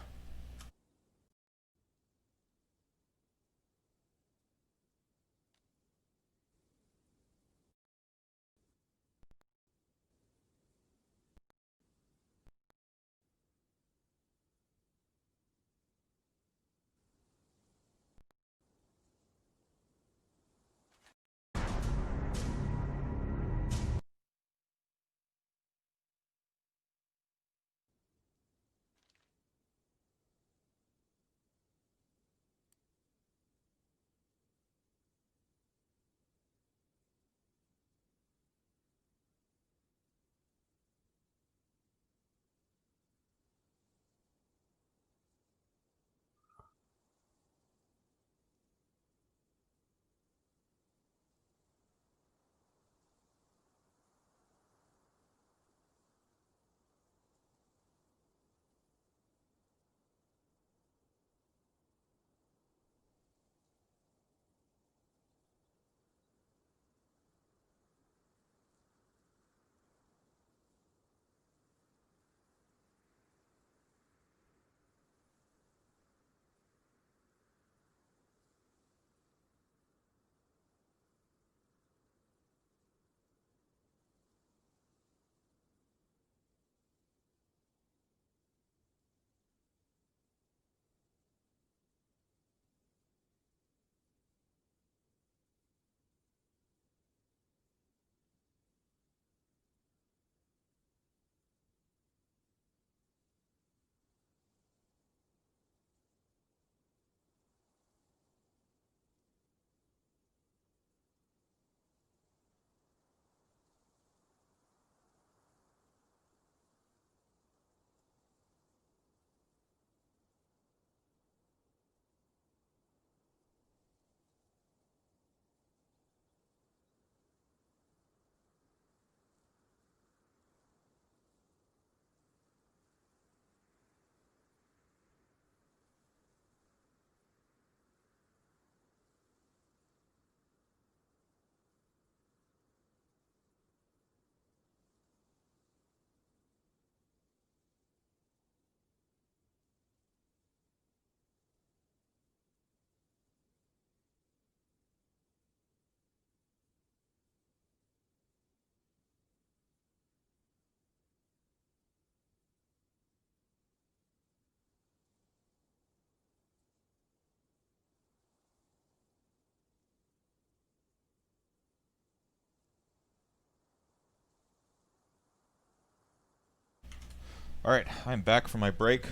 Alright, I'm back from my break.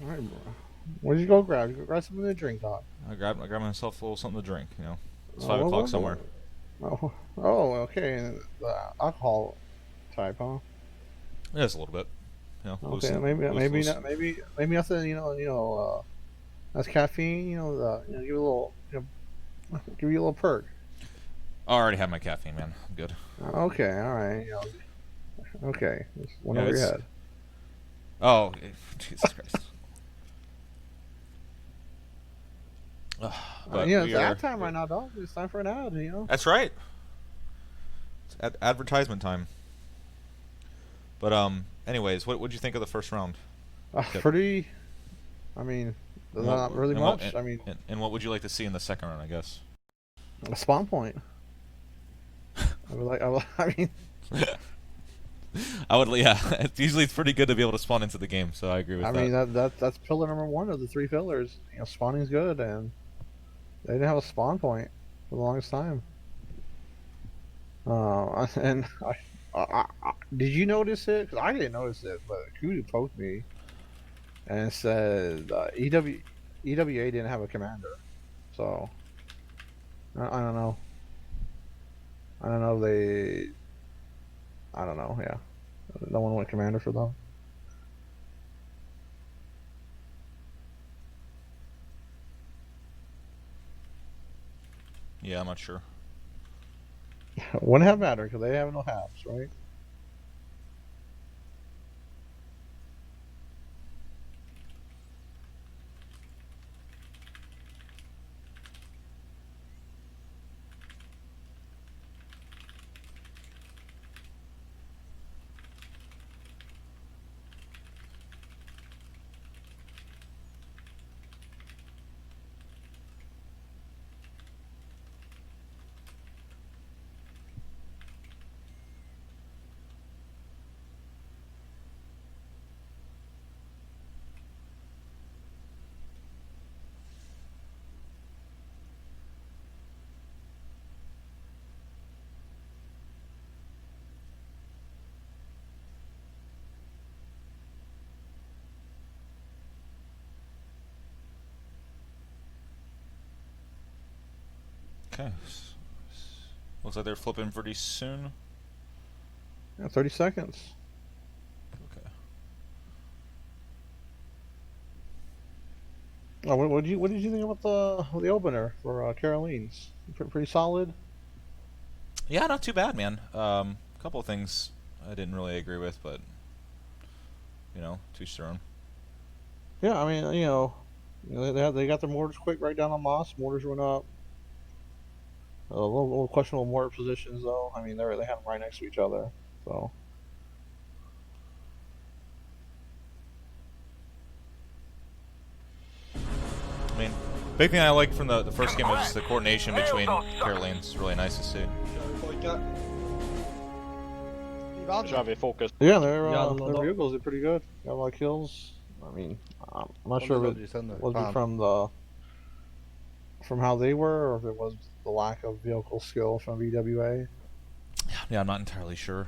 Alright, bro. Where'd you go grab? You go grab something to drink, Doc. I grabbed myself a little something to drink, you know. It's 5 o'clock somewhere. Okay. The alcohol type, huh? Yeah, it's a little bit. You know, Okay, maybe nothing. That's caffeine. Give you a little, give you a little perk. I already had my caffeine, man. I'm good. Okay, all right. Okay, just one over your head. Oh, Jesus Christ. But it's ad time right now, dog. It's time for an ad, That's right. It's advertisement time. But anyways, what would you think of the first round? Pretty. I mean, not really much. And what would you like to see in the second round? I guess. A spawn point. I would, yeah. Usually, it's pretty good to be able to spawn into the game, so I agree with that. I mean, that's pillar number 1 of the 3 pillars. Spawning's good, and they didn't have a spawn point for the longest time. And did you notice it? Because I didn't notice it, but Kudu poked me and said EWA didn't have a commander. So I don't know. I don't know. I don't know. Yeah, no one went commander for them. Yeah, I'm not sure. Wouldn't have mattered because they have no halves, right? Okay. Looks like they're flipping pretty soon. Yeah, 30 seconds. Okay. Oh, what did you think about the opener for Caroleans? Pretty solid. Yeah, not too bad, man. A couple of things I didn't really agree with, but to each their own. Yeah, I mean, they got their mortars quick right down on Moss. Mortars went up. A little questionable mortar positions, though. I mean, they have them right next to each other, so. I mean, big thing I like from the first game was just the coordination between Caroleans. It's really nice to see. Kör vi fokus. Yeah, their vehicles are pretty good. Got a lot of kills. I mean, I'm not sure if it was from how they were, or if it was the lack of vehicle skill from EWA. Yeah, I'm not entirely sure.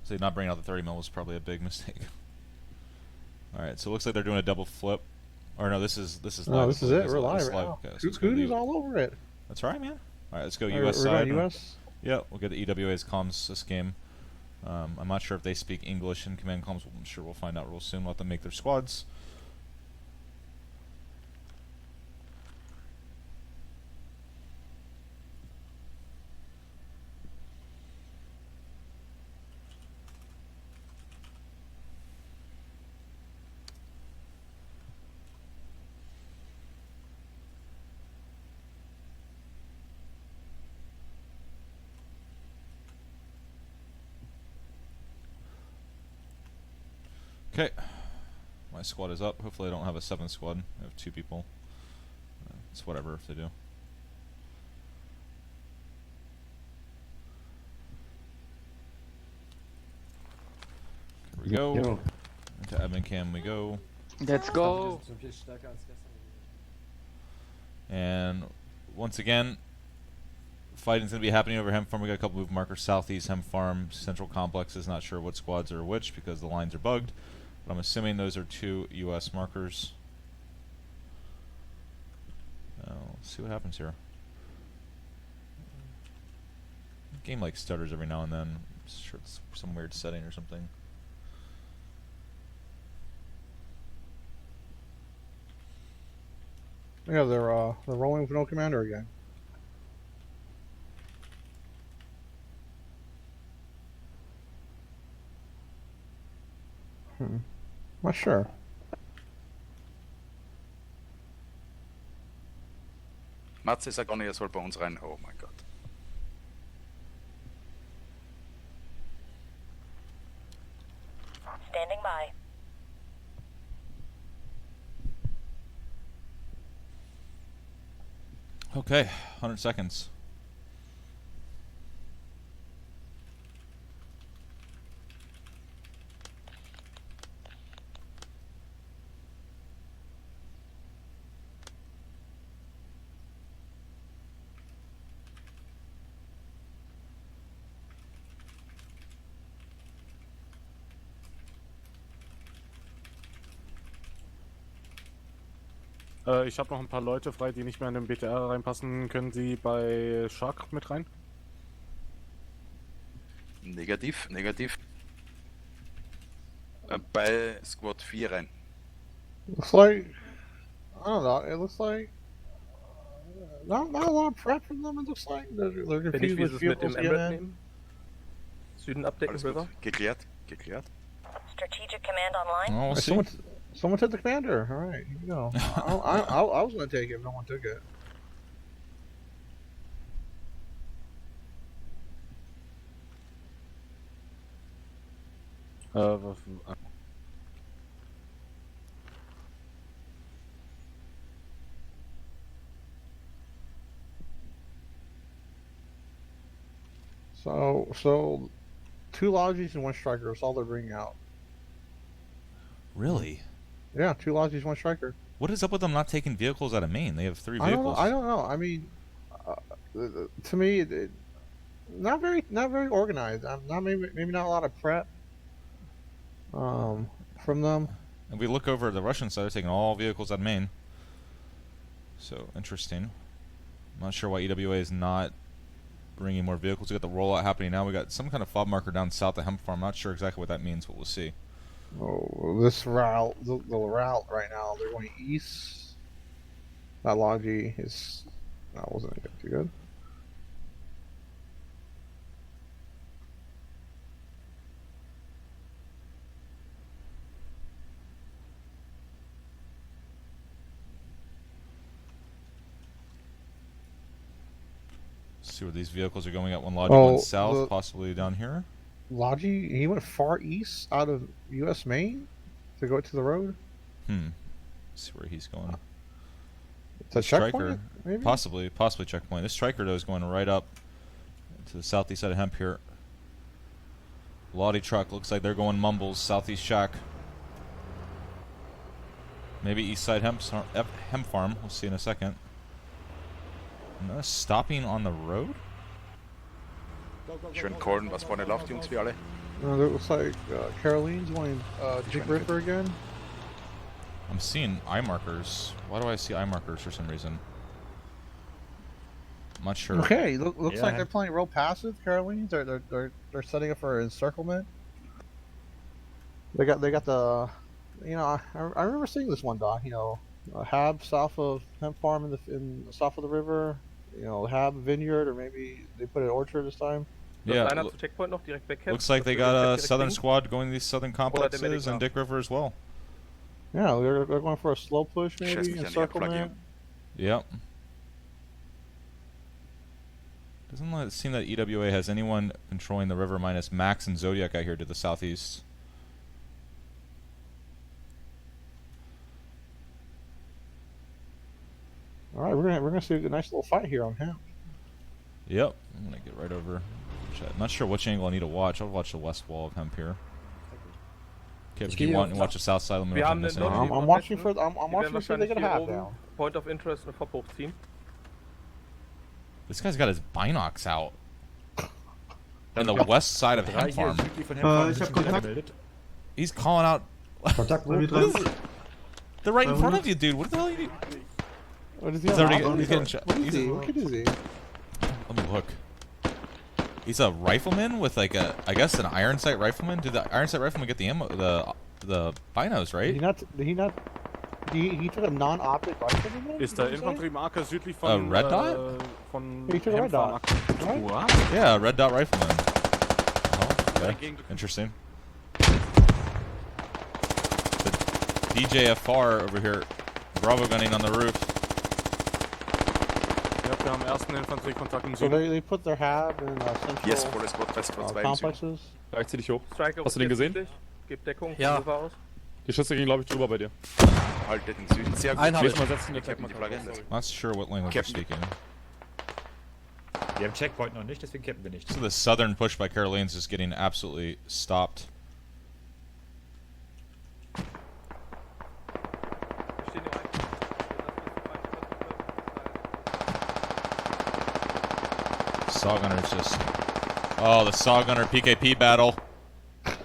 So not bringing out the 30 mil was probably a big mistake. All right, so it looks like they're doing a double flip. Or no, this is no, this is it. We're live right now. Okay, so Kudu's all over it. That's right, man. All right, let's go US side. US? Yeah, we'll get the EWA's comms this game. I'm not sure if they speak English in command comms. I'm sure we'll find out real soon. We'll have to make their squads. Okay, my squad is up. Hopefully I don't have a 7th squad. I have 2 people. It's whatever if they do. Here we go. Into admin cam we go. Let's go. And once again, fighting's going to be happening over Hem Farm. We got a couple move markers southeast, Hem Farm, central complexes. Not sure what squads are which because the lines are bugged. But I'm assuming those are 2 U.S. markers. Let's see what happens here. Game like stutters every now and then. I'm sure it's some weird setting or something. Yeah, they're rolling with no commander again. Not sure. Matze sagt auch nicht, er soll bei uns rein. Oh mein Gott. Standing by. Okay, 100 seconds. Ich habe noch ein paar Leute frei, die nicht mehr in den BTR reinpassen. Können Sie bei Shark mit rein? Negativ, negativ. Bei Squad 4 rein. Looks like, I don't know, it looks like not a lot of prep from them. It looks like they're confused with vehicles again. Süden abdecken, River. Geklärt, geklärt. Strategic command online. Oh, we'll see. Someone took the commander. All right, here you go. I was going to take it if no one took it. So 2 Lodgies and 1 striker. That's all they're bringing out. Really? Yeah, 2 Lodgies, 1 striker. What is up with them not taking vehicles out of main? They have 3 vehicles. I don't know. I mean, to me, not very organized. Maybe not a lot of prep from them. And we look over at the Russian side, they're taking all vehicles out of main. So interesting. I'm not sure why EWA is not bringing more vehicles. We got the rollout happening now. We got some kind of fob marker down south of Hem Farm. I'm not sure exactly what that means, but we'll see. Oh, this route, the route right now, they're going east. That Logi is, that wasn't too good. See where these vehicles are going at. 1 Logi, 1 south, possibly down here. Logi, he went far east out of U.S. Main to go to the road. Let's see where he's going. It's a checkpoint, maybe? Possibly checkpoint. This striker though is going right up to the southeast side of Hemp here. Lottie truck looks like they're going mumbles southeast shack. Maybe east side Hemp Farm. We'll see in a second. Stopping on the road. Schön Korn, was vorne läuft, Jungs, wie alle? It looks like Caroleans wanting Dick Ripper again. I'm seeing eye markers. Why do I see eye markers for some reason? I'm not sure. Okay, looks like they're playing real passive. Caroleans, they're setting up for encirclement. They got the, you know, I remember seeing this one, Doc. You know, Hab south of Hemp Farm in the south of the river. You know, Hab Vineyard, or maybe they put an orchard this time. Yeah, looks like they got a southern squad going to these southern complexes and Dick River as well. Yeah, they're going for a slow push, maybe encirclement. Yep. Doesn't seem that EWA has anyone controlling the river minus Max and Zodiac out here to the southeast. All right, we're gonna see a nice little fight here on Hemp. Yep, I'm gonna get right over. I'm not sure which angle I need to watch. I'll watch the west wall of Hemp here. Okay, if you want to watch the south side, let me know. I'm watching for. I'm watching for they get a half down. Point of interest and Fob hochziehen. This guy's got his binocs out. In the west side of Hemp Farm. He's calling out. They're right in front of you, dude. What the hell are you doing? What is he? He's getting shot. What is he? What kid is he? Let me look. He's a rifleman with like a, I guess, an iron sight rifleman. Did the iron sight rifleman get the ammo, the binos, right? He took a non-optic rifle. Ist der Infanteriemarker südlich von Red Dot? He took a red dot. Right? Wow. Yeah, red dot rifleman. Oh, okay. Interesting. The DJFR over here, Bravo gunning on the roof. Wir haben ersten Infanteriekontakt im So Süden. they put their hab in central complexes. Gleichzeitig hoch. Hast du den gesehen? Gib Deckung. Ja. Aus. Die Schüsse gingen, glaube ich, drüber bei dir. Haltet den Süden. Sehr gut. Mal setzen, Ich habe die Flagge gesetzt. Not sure what language you're speaking. Wir haben Checkpoint noch nicht, deswegen campen wir nicht. So the southern push by Caroleans is getting absolutely stopped. Saw Gunner's just... Oh, the Saw Gunner PKP battle.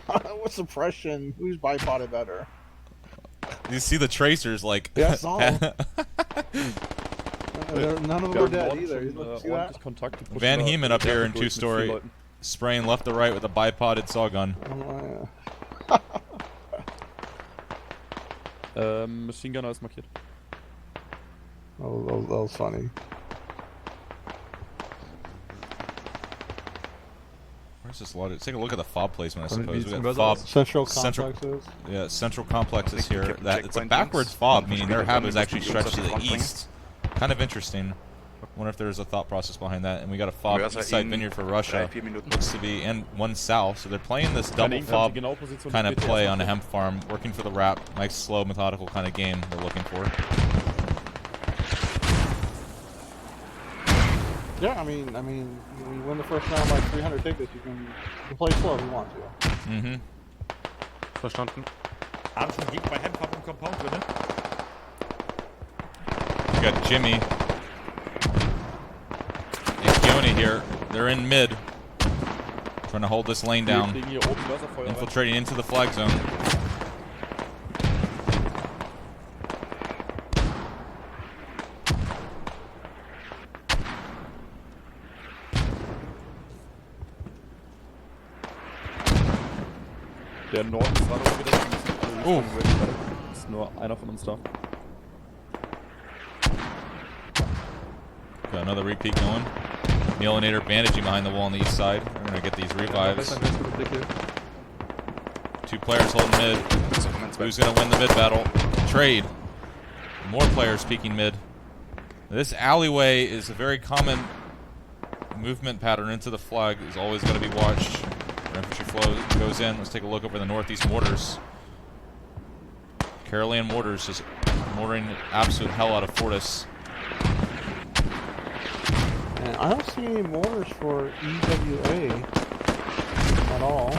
What suppression? Who's bipoded better? You see the tracers like... Yeah, I saw them. None of them are dead either. See that? Van Heeman up here in two-story, spraying left to right with a bipoded saw gun. Machine Gunner ist markiert. Oh, that was funny. Where's this loaded? Let's take a look at the fob placement, I suppose. We got fob. fob. Central complexes. Yeah, central complexes here. It's a backwards fob, meaning their hab is actually stretched to the east. Kind of interesting. Wonder if there's a thought process behind that. And we got a fob east side vineyard for Russia. Looks to be, and one south. So they're playing this double fob kind of play on a hemp farm, working for the wrap. Nice, slow, methodical kind of game they're looking for. Yeah, I mean, when you win the first round by 300 tickets, you can play slow if you want to. Mm-hmm. Verstanden. Haben schon Gegner bei Hemp Farm im Compound drin? We got Jimmy and Keone here. They're in mid. Trying to hold this lane down. Infiltrating into the flag zone. Der Norden ist gerade auch wieder ein bisschen ist nur einer von uns da. Got another repeat going. Neolinator bandaging behind the wall on the east side. We're going to get these revives. Two players holding mid. Who's going to win the mid battle? Trade. More players peeking mid. This alleyway is a very common movement pattern into the flag. Is always going to be watched. Infantry flow goes in. Let's take a look over the northeast mortars. Carolean mortars just mortaring absolute hell out of Fortis. And I don't see any mortars for EWA at all.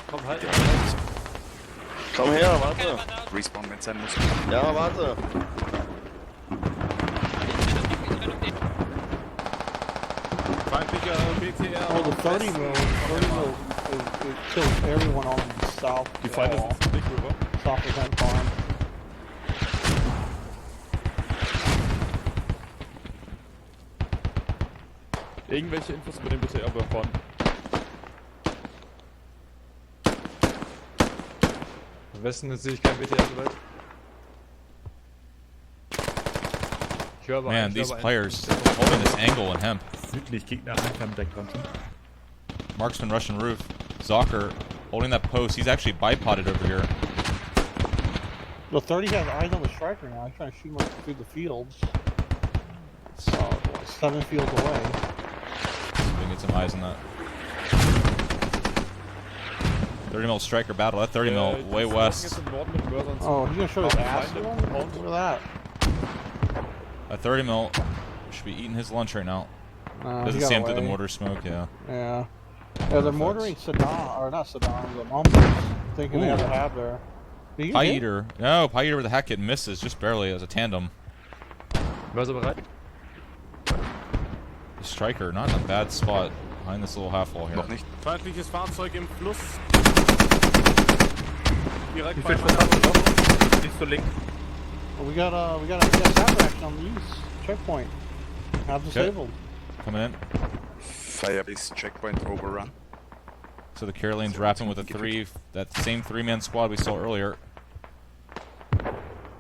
Komm her, warte. Respawn, wenn es sein muss. Ja, warte. Oh, the 30 mil it kills everyone on the south. Die Feinde sind dick rüber. South of Hemp Farm. Irgendwelche Infos über den BTR fahren. Am besten sehe ich kein BTR so weit. Man, these players holding this angle in Hemp. Südlich Gegner am Deckrand. Marksman Russian roof. Zocker holding that post. He's actually bipoded over here. The 30 has eyes on the striker now. He's trying to shoot him through the fields. So, 7 fields away. So we can get some eyes on that. 30 mil striker battle. That 30 mil way west. Oh, he's gonna show his ass to him? Look at that. A 30 mil should be eating his lunch right now. He Doesn't got see him through the away. mortar smoke, yeah. Yeah. Yeah, they're mortaring Saddam, or not Saddam, but Mumbles, thinking they have a hab there. Pie Eater. No, Pie Eater with a hack kit misses just barely as a tandem. Was er bereit? The Striker, not in a bad spot behind this little half wall here. Noch nicht. Feindliches Fahrzeug im Fluss. Wie viel Schuss hast du noch? Siehst du links? We got sniper action on the east checkpoint. Have disabled. Coming in. Fire base checkpoint overrun. So the Caroleans wrapping with that same 3-man squad we saw earlier.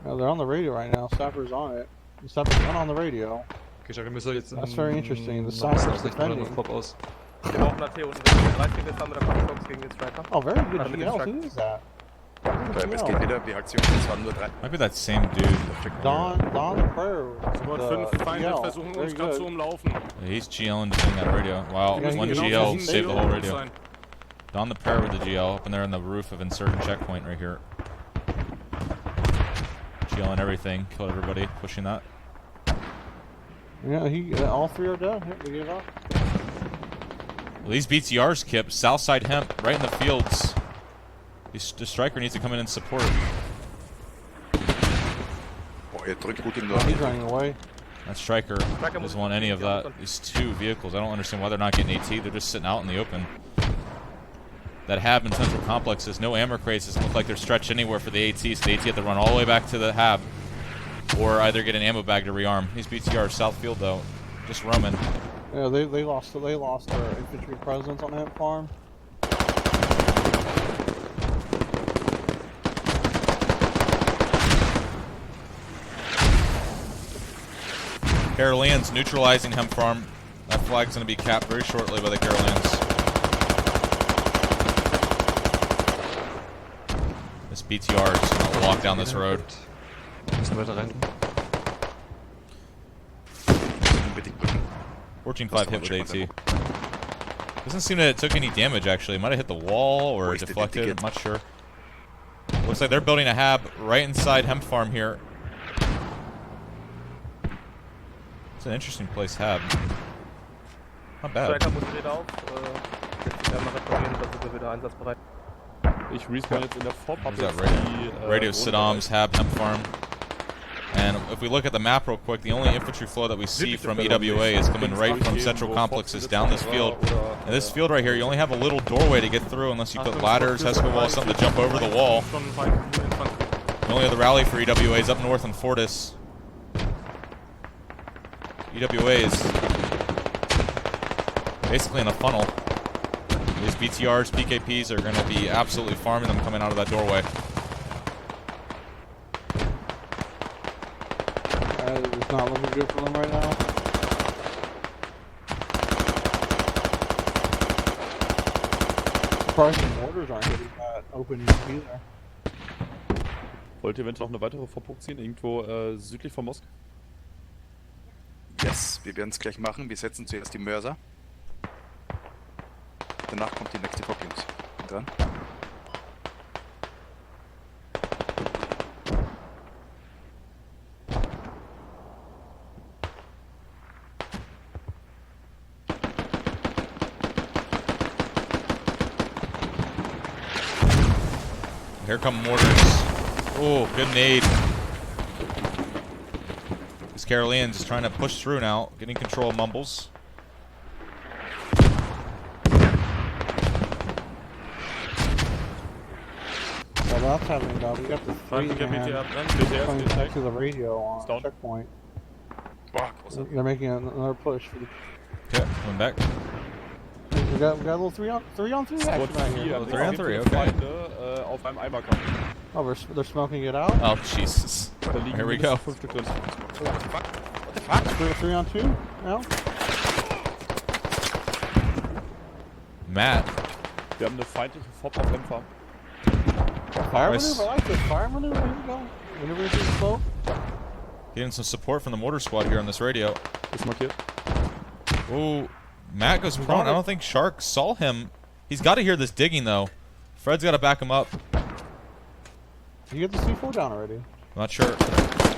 Yeah, they're on the radio right now. Sniper's on it. The Sniper's not on the radio. Okay, wir müssen jetzt That's very interesting. The Sniper's defending. Aus. Wir brauchen AT unten. 3 Tickets haben wir da Box gegen den Striker. Oh, very good GL. Who is that? Es geht wieder, die Aktion, es waren nur 3. Might be that same dude. Don Prayer. Squad 5 Feinde versuchen uns gerade zu umlaufen. Yeah, he's GLing that radio. Wow, Yeah, one GL saved the whole radio. Don the Prayer with the GL up in there on the roof of Insurgent checkpoint right here. GLing everything, killed everybody, pushing that. Yeah, all 3 are dead. We gave up. Well, these BTRs, Kip, Southside Hemp, right in the fields. The Striker needs to come in and support. He's running away. That Striker doesn't want any of that. These 2 vehicles, I don't understand why they're not getting AT. They're just sitting out in the open. That hab in central complexes, no ammo crates. Doesn't look like they're stretched anywhere for the AT, so the AT have to run all the way back to the hab, or either get an ammo bag to rearm. These BTRs, South Field though, just roaming. Yeah, they lost their infantry presence on that farm. Caroleans neutralizing Hemp Farm. That flag's going to be capped very shortly by the Caroleans. This BTR is going to walk down this road. 14-5 hit with AT. Doesn't seem that it took any damage actually. It might have hit the wall or deflected, I'm not sure. Looks like they're building a hab right inside Hemp Farm here. It's an interesting place to have. Not bad. Ich respawn jetzt in der Radio Saddam's Hab Hemp Farm. And if we look at the map real quick, the only infantry flow that we see from EWA is coming right from central complexes down this field. And this field right here, you only have a little doorway to get through unless you put ladders, Hesco walls, something to jump over the wall. The only other rally for EWA is up north in Fortis. EWA is basically in a funnel. These BTRs, PKPs are going to be absolutely farming them coming out of that doorway. It's not looking good for them right now. Surprised the mortars aren't hitting that open either. Wollt ihr eventuell noch eine weitere Vorburg ziehen? Irgendwo südlich von Mosk? Yes, wir werden es gleich machen. Wir setzen zuerst die Mörser. Danach kommt die nächste Vorburg dran. Here come mortars. Oh, good nade. This Caroleans is trying to push through now, getting control of Mumbles. Well, that's happening now. We got the 3-man coming back to the radio on checkpoint. They're making another push for the... Okay, coming back. We got a little 3-on-3 action right here. 3-on-3, okay. Auf einem Eimerkampf. Oh, they're smoking it out? Oh, Jesus. Here we go. What the fuck? 3-on-2 now? Matt. Wir haben eine feindliche FOB auf Hemp. Fire maneuver, I like this. Fire maneuver, here we go. Whenever you see the smoke. Getting some support from the mortar squad here on this radio. Ist markiert. Oh, Matt goes prone. I don't think Shark saw him. He's got to hear this digging, though. Fred's got to back him up. You get the C4 down already. I'm not sure.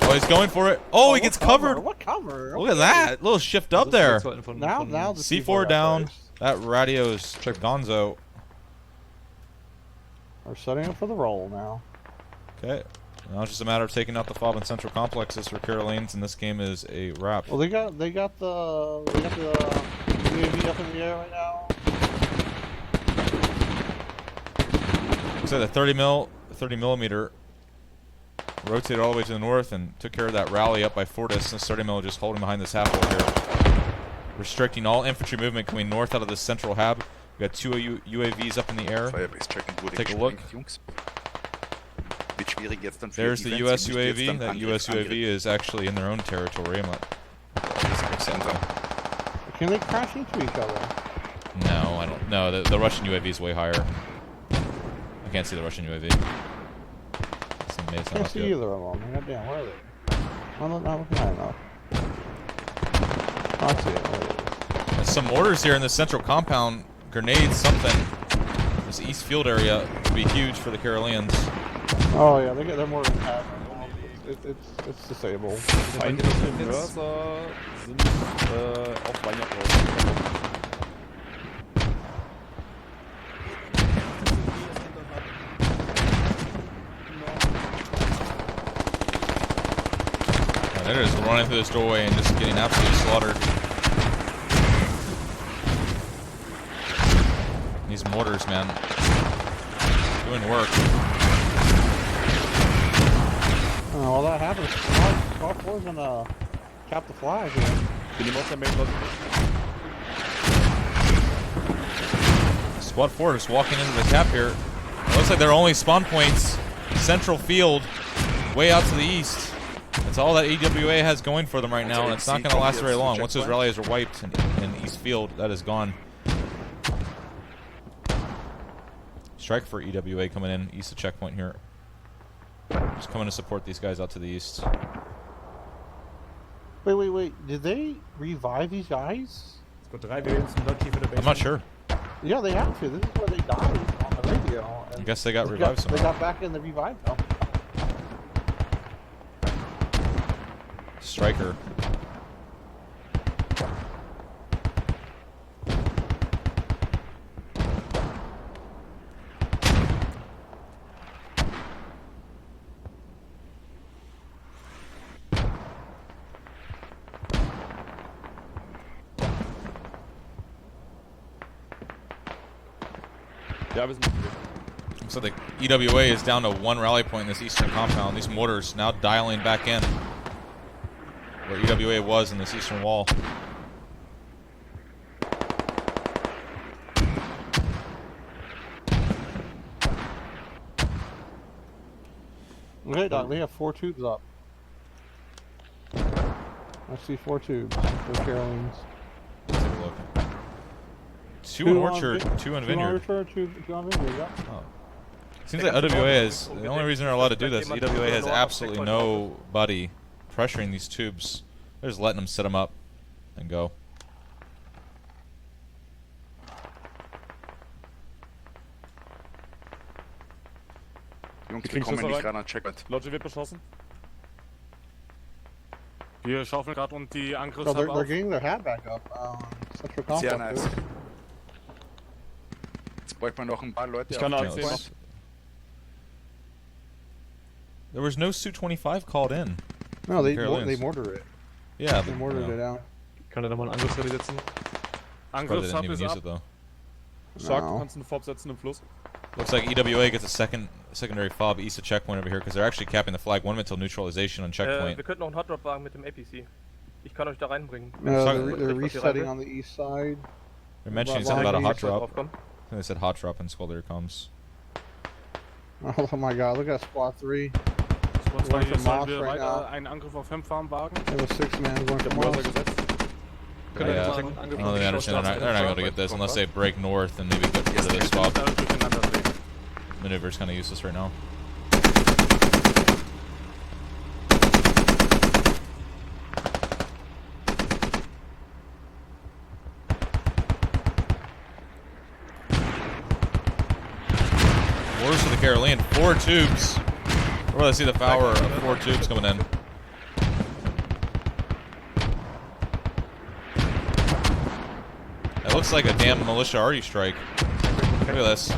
Oh, he's going for it. Oh, he gets covered. What cover? Look at that. Little shift up there. Now the C4 down. That radio's gonzo. We're setting up for the roll now. Okay. Now it's just a matter of taking out the fob and central complexes for Caroleans, and this game is a wrap. Well, they got the UAV up in the air right now. So the 30 millimeter rotated all the way to the north and took care of that rally up by Fortis. And 30 mil just holding behind this half wall here, restricting all infantry movement coming north out of this central hab. We got 2 UAVs up in the air. Take a look. There's the US UAV. That US UAV is actually in their own territory. I'm not. Can they crash into each other? No, I don't. No, the Russian UAV is way higher. I can't see the Russian UAV. I can't see either of them. Goddamn, where are they? I'm not looking high enough. I see it. There it is. There's some mortars here in the central compound. Grenades, something. This east field area would be huge for the Caroleans. Oh yeah, they're more than half. It's disabled. Feinde des Mörser sind auf Weihnachten raus. They're just running through this doorway and just getting absolutely slaughtered. These mortars, man, doing work. Oh, well, that happens. Squad 4's gonna cap the flag here. Squad 4 is walking into the cap here. It looks like their only spawn points, central field, way out to the east. That's all that EWA has going for them right now, and it's not going to last very long. Once those rallies are wiped in east field, that is gone. Strike for EWA coming in east of checkpoint here. Just coming to support these guys out to the east. Wait. Did they revive these guys? I'm not sure. Yeah, they have to. This is where they died on the radio. I guess they got revived somehow. They got back in the revive now. Striker. So the EWA is down to 1 rally point in this eastern compound. These mortars now dialing back in where EWA was in this eastern wall. Okay, Doc, they have 4 tubes up. I see 4 tubes for Caroleans. Let's take a look. 2 in Orchard, 2 in Vineyard. 2 on Vineyard, yeah. Oh. Seems like EWA is, the only reason they're allowed to do this, EWA has absolutely nobody pressuring these tubes. They're just letting them set them up and go. Jungs, wir kommen nicht ran an Checkpoint. Lodge wird beschossen. Wir schaufeln gerade und die No, Angriffshaber they're getting their hat back up. Central complex. Sehr nice. Jetzt bräuchte man noch ein paar Leute. Ich kann auch There was no Su-25 called in. No, they mortar it. Yeah, they mortared it out. Kann er nochmal einen Angriffsrally setzen? Angriffshab ist ab. Though. Shark, du kannst einen Fob setzen im Fluss. Looks like EWA gets a secondary fob east of checkpoint over here because they're actually capping the flag 1 until neutralization on checkpoint. Wir könnten noch einen Hotdrop-Wagen mit dem APC. Ich kann euch da reinbringen. No, they're resetting on the east side. They're mentioning something about a hot drop. I think they said hot drop and Squadron comes. Oh my god, look at Squad 3. Squad 2, hier sollen wir weiter einen Angriff auf Hemfarm-Wagen. There was 6 men going for Mörser gesetzt. I don't really understand. They're not going to get this unless they break north and maybe get rid of this fob. Maneuver is kind of useless right now. Orders for the Carolean. 4 tubes. Where do I see the power of 4 tubes coming in? It looks like a damn militia arty strike. Look at this.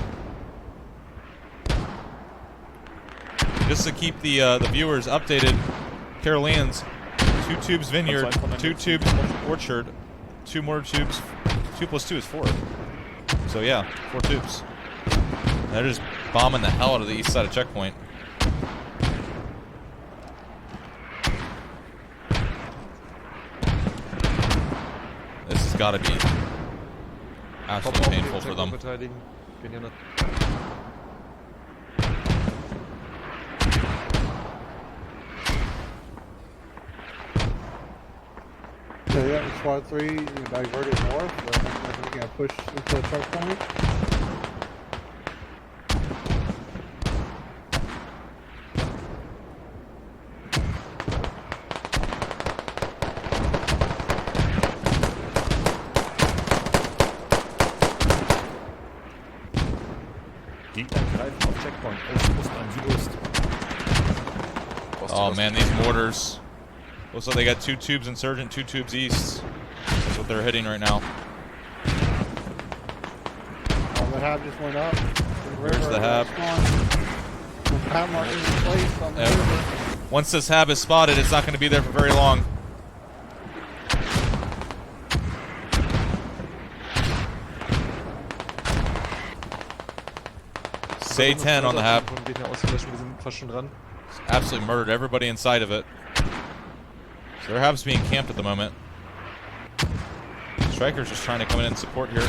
Just to keep the viewers updated, Caroleans, 2 tubes vineyard, 2 tubes orchard, 2 more tubes. 2 plus 2 is 4. So yeah, 4 tubes. And they're just bombing the hell out of the east side of checkpoint. This has got to be absolutely painful for them. So yeah, squad 3 diverted north. We're going to push into the checkpoint. Oh man, these mortars. Looks like they got 2 tubes insurgent, 2 tubes east. That's what they're hitting right now. Oh, the hab just went up. There's the hab. The hab mark is in place on the river. Once this hab is spotted, it's not going to be there for very long. Say 10 on the hab. Absolutely murdered everybody inside of it. So their hab's being camped at the moment. Striker's just trying to come in and support here.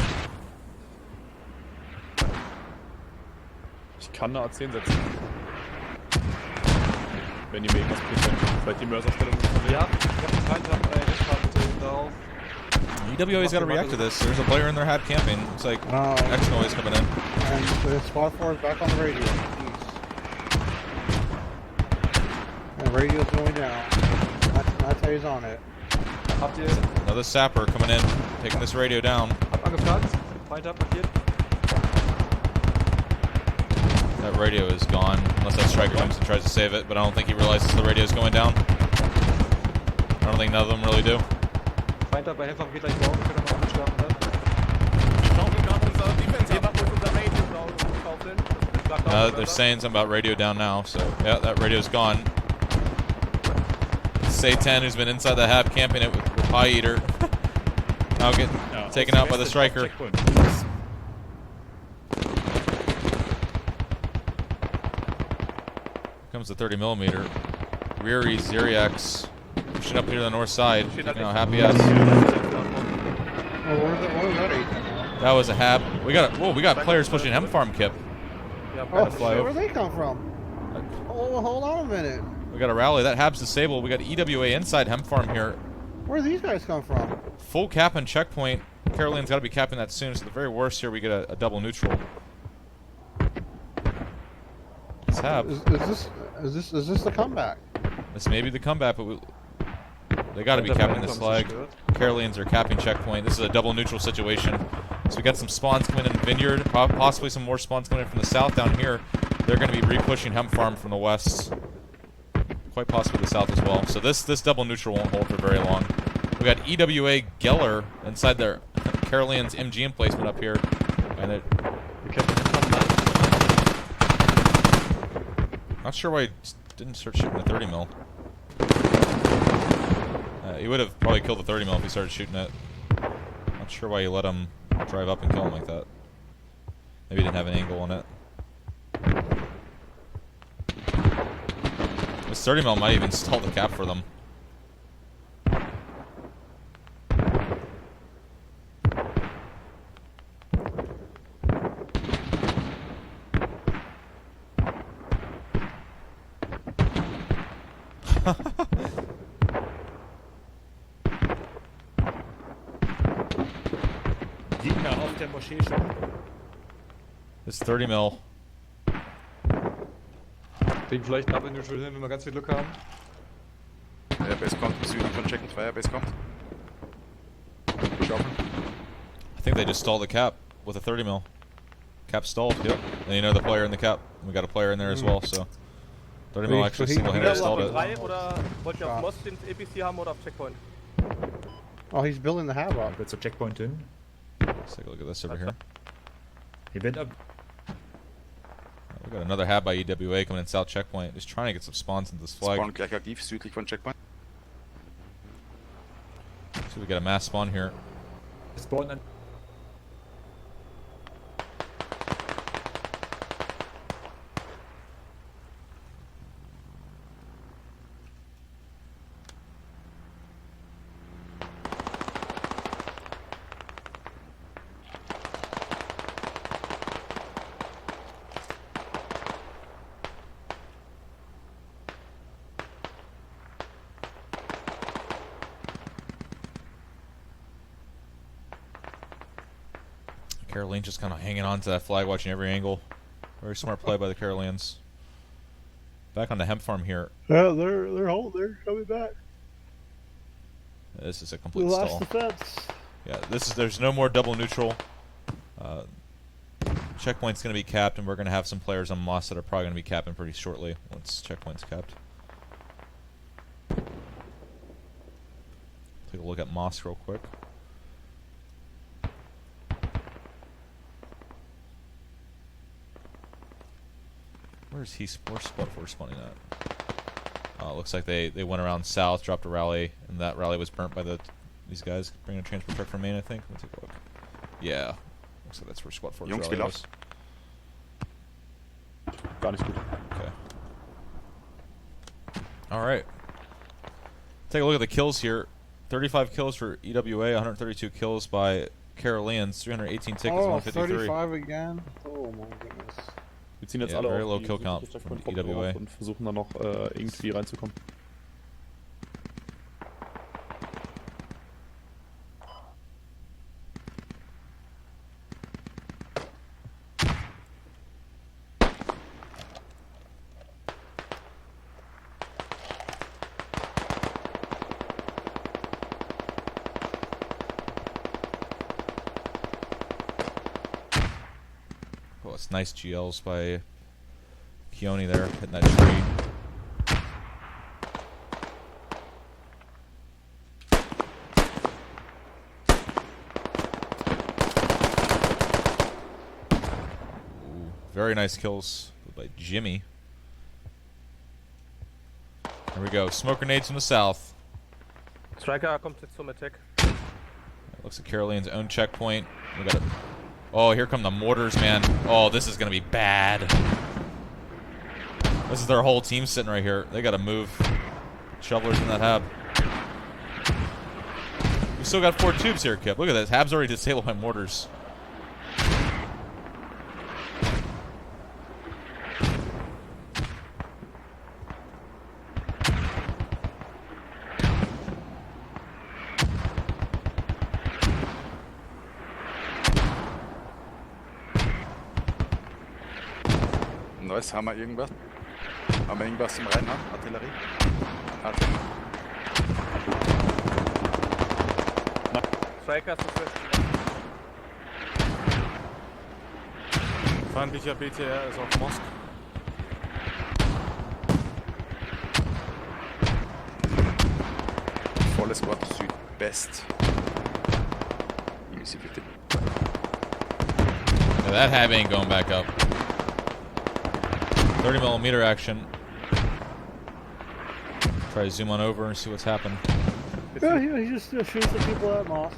Ich kann eine A10 setzen. Wenn ihr mir irgendwas bringt, vielleicht die Mörserstellung. Ja, ich hab drauf. EWA's got to react to this. There's a player in their hab camping. Looks like X noise coming in. And the squad 4 is back on the radio. East. And the radio's going down. Natte's on it. Another sapper coming in, taking this radio down. That radio is gone, unless that striker comes and tries to save it, but I don't think he realizes the radio is going down. I don't think none of them really do. They're saying something about radio down now, so yeah, that radio's gone. Say 10, who's been inside the hab camping it with Pie Eater, now getting taken out by the striker. Comes the 30mm. Reary Zeriax pushing up here to the north side. You know, happy ass. That was a hab. We got players pushing hem farm kip. Oh, where'd they come from? Oh, hold on a minute. We got a rally. That hab's disabled. We got EWA inside hem farm here. Where do these guys come from? Full cap and checkpoint. Caroleans got to be capping that soon. So at the very worst here, we get a double neutral. This hab. Is this the comeback? This may be the comeback, but they got to be capping this flag. Caroleans are capping checkpoint. This is a double neutral situation. So we got some spawns coming in Vineyard, possibly some more spawns coming in from the south down here. They're going to be re-pushing hem farm from the west. Quite possibly the south as well. So this double neutral won't hold for very long. We got EWA Geller inside their Caroleans MG emplacement up here. And it... Not sure why he didn't start shooting the 30mm. He would have probably killed the 30mm if he started shooting it. Not sure why he let him drive up and kill him like that. Maybe he didn't have an angle on it. This 30mm might even stall the cap for them. This 30mm. Kriegen vielleicht einen Up-Neutral hin, wenn wir ganz viel Glück haben. Airbase kommt, im Süden von Checken 2 Airbase kommt. Schaffen. I think they just stalled the cap with a 30mm. Cap stalled, yep. And you know the player in the cap. We got a player in there as well, so 30mm actually single-handedly stalled it. Oder wollt ihr auf Most ins APC haben oder auf Checkpoint? Oh, he's building the hab up. Willst du Checkpoint hin? Let's take a look at this over here. He went up. We got another hab by EWA coming in south checkpoint. Just trying to get some spawns into this flag. Spawn gleich aktiv, südlich von Checkpoint. So we got a mass spawn here. Spawn and Caroleans just kind of hanging on to that flag, watching every angle. Very smart play by the Caroleans. Back on the hemp farm here. Yeah, they're coming back. This is a complete We lost stall. the fence. Yeah, there's no more double neutral. Checkpoint's going to be capped, and we're going to have some players on Moss that are probably going to be capping pretty shortly once checkpoint's capped. Take a look at Moss real quick. Where's Spot 4 spawning at? Looks like they went around south, dropped a rally, and that rally was burnt by these guys bringing a transport truck from Maine, I think. Let me take a look. Yeah, looks like that's where Squad 4's rally was. Gar nicht gut. Okay. Alright. Take a look at the kills here. 35 kills for EWA, 132 kills by Caroleans, 318 tickets, 153. 35 again? Oh my goodness. Wir ziehen jetzt Yeah, alle very auf low die kill count südliche from Checkpoint EWA. drauf und versuchen dann noch irgendwie reinzukommen. Oh, it's nice GLs by Keone there, hitting that tree. Ooh, very nice kills by Jimmy. There we go. Smoke grenades from the south. Striker kommt jetzt zum Attack. Looks like Carolean's own checkpoint. We got it. Oh, here come the mortars, man. Oh, this is gonna be bad. This is their whole team sitting right here. They gotta move. Shovelers in that hab. We still got 4 tubes here, Kip. Look at this. Hab's already disabled by mortars. Neues, haben wir irgendwas? Haben wir irgendwas zum Reinhauen? Artillerie? Artillerie. Striker ist Feindlicher BTR ist auf Mosk. Volles Squad Südwest. Easy 50. Yeah, that hab ain't going back up. 30mm action. Try to zoom on over and see what's happened. Yeah, he just shoots the people at Moss.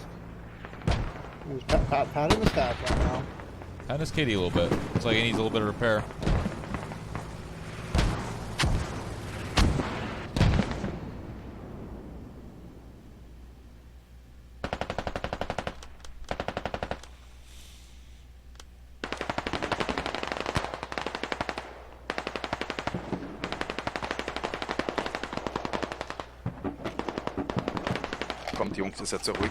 He's patting the stats right now. Patting his KD a little bit. Looks like he needs a little bit of repair. Kommt Jungs, ist ja zurück.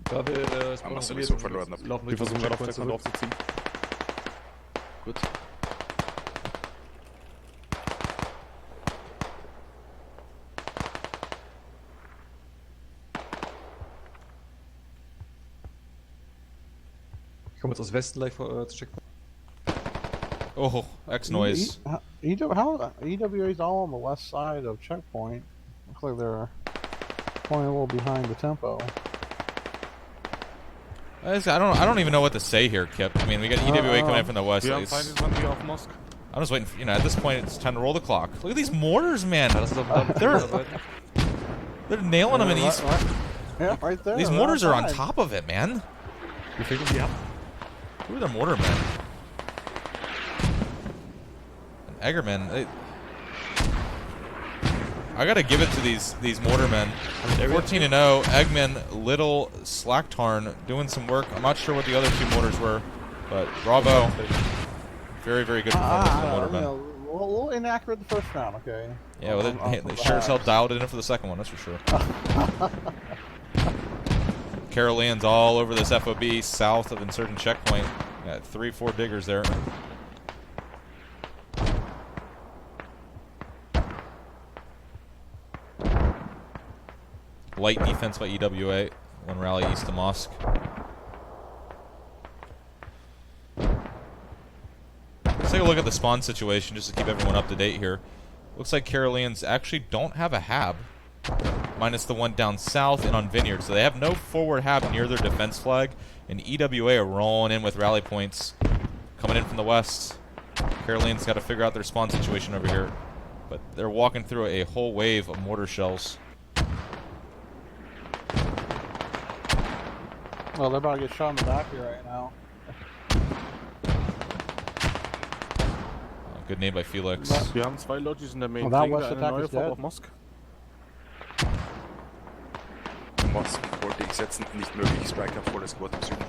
Da wir haben wir sowieso verloren. Wir versuchen gerade auf Checkpoint aufzuziehen. Gut. Ich komme jetzt aus Westen gleich zu Checkpoint. Oh, X noise. EWA's all on the west side of checkpoint. Looks like they're pulling a little behind the tempo. I don't even know what to say here, Kip. I mean, we got EWA coming in from the west. Wir haben feindlich von dir auf Mosk. I'm just waiting for, at this point, it's time to roll the clock. Look at these mortars, man. They're nailing them in these. Yeah, right there. These mortars are on top of it, man. Who are the mortar men? And Eggerman. I gotta give it to these mortar men. 14-0. Eggman, Little, Slacktarn doing some work. I'm not sure what the other two mortars were, but bravo. Very, very good performance from the mortar men. A little inaccurate the first round, okay? Yeah, well, they sure as hell dialed it in for the second one, that's for sure. Caroleans all over this FOB south of Insurgent Checkpoint. Got 3-4 diggers there. Light defense by EWA. One rally east of Mosque. Let's take a look at the spawn situation just to keep everyone up to date here. Looks like Caroleans actually don't have a hab, minus the one down south and on Vineyard. So they have no forward hab near their defense flag, and EWA are rolling in with rally points coming in from the west. Caroleans got to figure out their spawn situation over here, but they're walking through a whole wave of mortar shells. Well, they're about to get shot in the back here right now. Good name by Felix. Wir haben zwei Lodges in der Main. That Kriegen West wir eine attack neue is Fahrt dead. auf Mosk? Mosk wollte ich setzen, nicht möglich. Striker volles Squad im Süden.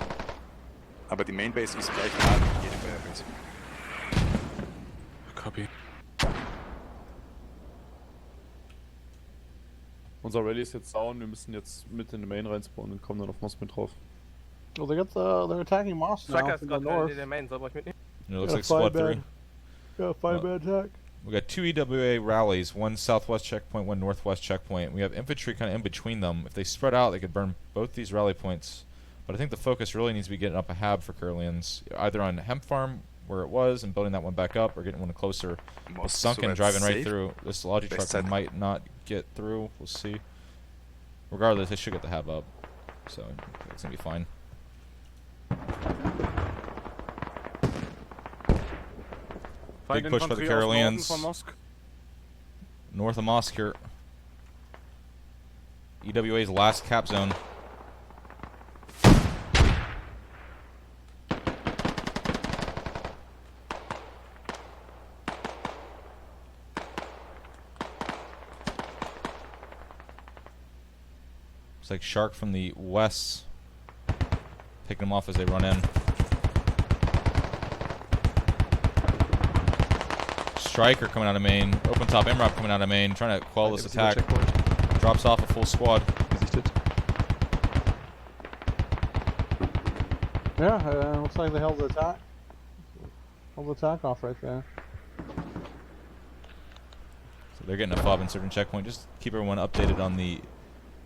Aber die Mainbase ist gleich nah wie jede Firebase. Copy. Unser Rally ist jetzt down, wir müssen jetzt mit in die Main reinspawnen und kommen dann auf Mosk mit drauf. Well, they're attacking Moss now Striker ist from the gerade north. in der Main, soll ich mitnehmen? It looks like squad 3. Yeah, 5-man attack. We got 2 EWA rallies, one southwest checkpoint, one northwest checkpoint. We have infantry kind of in between them. If they spread out, they could burn both these rally points. But I think the focus really needs to be getting up a hab for Caroleans, either on Hemp Farm, where it was, and building that one back up, or getting one closer. It's sunken, driving right through. This Logi truck might not get through. We'll see. Regardless, they should get the hab up. So it's going to be fine. Big push by the Caroleans. North of Mosque here. EWA's last cap zone. Looks like Shark from the west picking them off as they run in. Striker coming out of main. Open top MRAP coming out of main. Trying to quell this attack. Drops off a full squad. Yeah, looks like they held the attack. Held the attack off right there. So they're getting a fob in certain checkpoint. Just keep everyone updated on the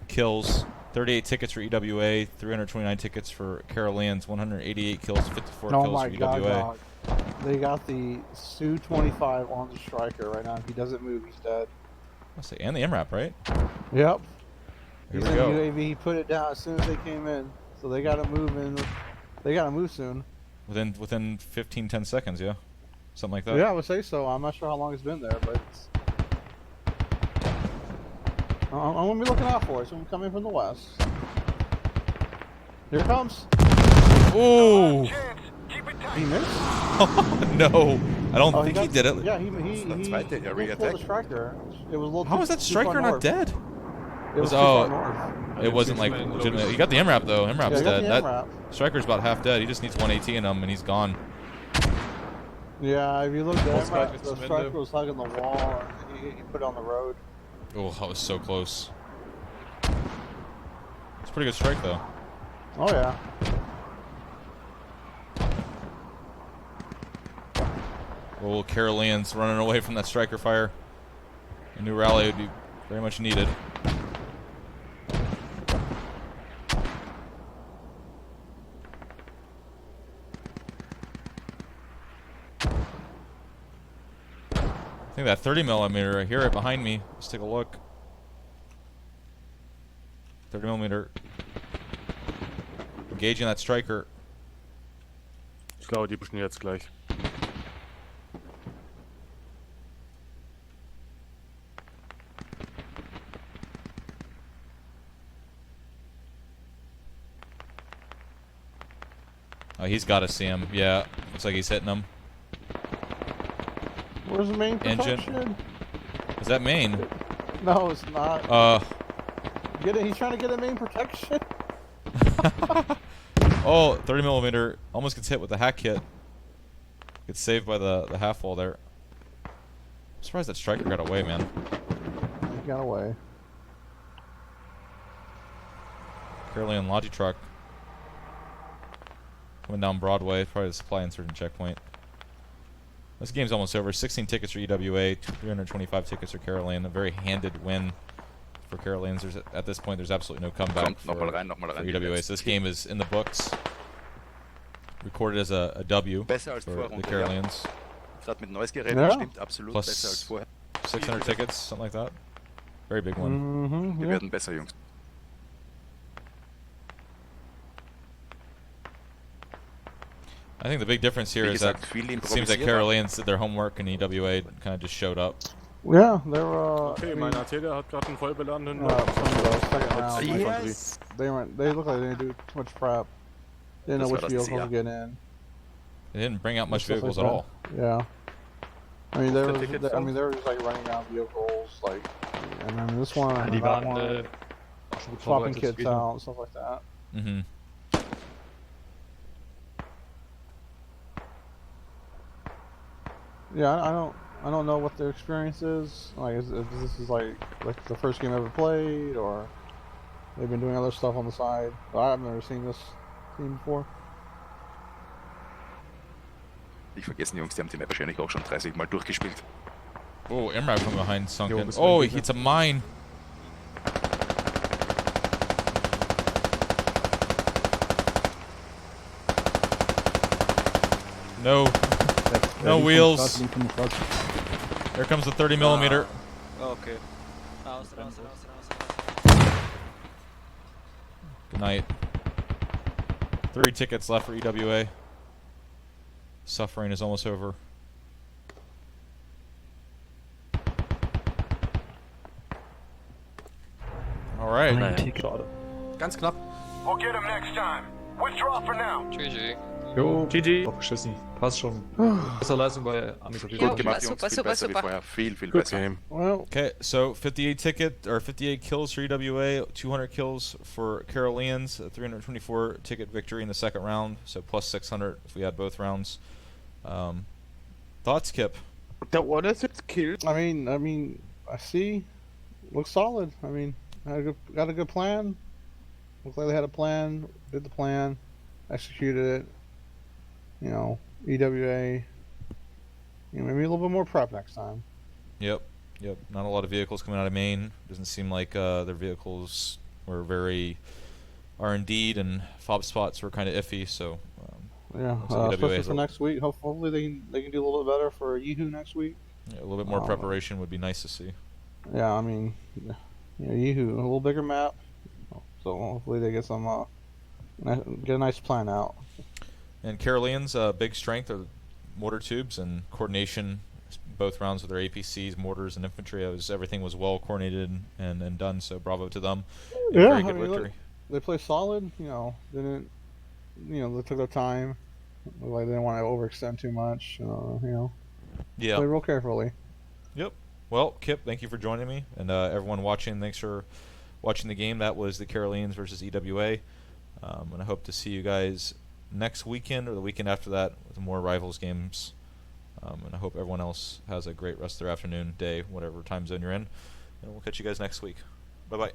kills. 38 tickets for EWA, 329 tickets for Caroleans, 188 kills, 54 kills for EWA. God. They got the Su-25 on the Striker right now. If he doesn't move, he's dead. Let's see, and the MRAP, right? Yep. Here He's we in go. UAV. He put it down as soon as they came in. So they got to move in. They got to move soon. Within 15, 10 seconds, yeah? Something like that. Yeah, I would say so. I'm not sure how long it's been there, but it's... I'm going to be looking out for it. Someone coming from the west. Here it comes. Ooh! He missed? No, I don't think he did it. Yeah, he pulled the Striker. It was a little How is that Striker not dead? It was too far north. It wasn't like legitimate. He got the MRAP though. MRAP's Yeah, dead. that Striker's about half dead. He just needs 180 in him and he's gone. Yeah, if you look at MRAP, the Striker was hugging the wall and he put it on the road. Oh, that was so close. It's a pretty good strike though. Oh yeah. Oh, Caroleans running away from that Striker fire. A new rally would be very much needed. I think that 30mm, I hear it behind me. Let's take a look. 30mm. engaging that striker. Ich glaube, die pushen jetzt gleich. Oh, he's got to see him. Yeah, looks like he's hitting him. Where's the main protection? Engine. Is that main? No, it's not. Get it? He's trying to get a main protection. Oh, 30mm almost gets hit with the hack hit. Gets saved by the half wall there. I'm surprised that striker got away, man. He got away. Carolean Logi truck coming down Broadway, probably the supply insurgent checkpoint. This game's almost over. 16 tickets for EWA, 325 tickets for Carolean. A very handed win for Caroleans. There's at this point, there's absolutely no comeback for EWA. So this game is in the books. Recorded as a W for the Caroleans. Plus 600 tickets, something like that. Very big one. Wir werden besser, Jungs. I think the big difference here is that it seems like Caroleans did their homework and EWA kind of just showed up. Yeah, they were. Okay, mein Artillery hat gerade einen voll beladenen. Yes. They look like they didn't do too much prep. They didn't know which vehicles to get in. They didn't bring out much vehicles at all. Yeah. I mean, they were just like running out vehicles, like, and then this one, and that one, swapping kits out, stuff like that. Mm-hmm. Yeah, I don't know what their experience is. Like, if this is like the first game ever played, or they've been doing other stuff on the side. But I've never seen this team before. Nicht vergessen, Jungs, die haben die Map wahrscheinlich auch schon 30 Mal durchgespielt. Oh, Imrad from behind sunk in. Oh, he hits a mine. No. No wheels. Here comes the 30mm. Okay. Good night. 3 tickets left for EWA. Suffering is almost over. All right. Ganz knapp. We'll get him next time. Withdraw for now. GG. Jo, GG. Auch geschissen. Passt schon. Bessere Leistung bei Amis auf jeden Gut gemacht, Jungs. Viel besser wie vorher. Viel besser. Okay, so 58 kills for EWA, 200 kills for Caroleans, a 324 ticket victory in the second round, so plus 600 if we had both rounds. Thoughts, Kip? That one is its cute. I mean, I see. Looks solid. I mean, got a good plan. Looks like they had a plan. Did the plan. Executed it. You know, EWA. You know, maybe a little bit more prep next time. Yep. Not a lot of vehicles coming out of Maine. Doesn't seem like their vehicles were very R&D'd, and fob spots were kind of iffy. So yeah, especially for next week. Hopefully they can do a little bit better for Yahoo next week. Yeah, a little bit more preparation would be nice to see. Yeah, I mean, Yahoo, a little bigger map. So hopefully they get some get a nice plan out. And Caroleans' big strength are mortar tubes and coordination. Both rounds with their APCs, mortars, and infantry. Everything was well coordinated and done. So bravo to them. Yeah, very good victory. Look, they played solid. You know, they took their time. Like they didn't want to overextend too much. Yeah. Played real carefully. Yep. Well, Kip, thank you for joining me, and everyone watching, thanks for watching the game. That was the Caroleans versus EWA. And I hope to see you guys next weekend or the weekend after that with more Rivals games. And I hope everyone else has a great rest of their afternoon, day, whatever time zone you're in. And we'll catch you guys next week. Bye-bye.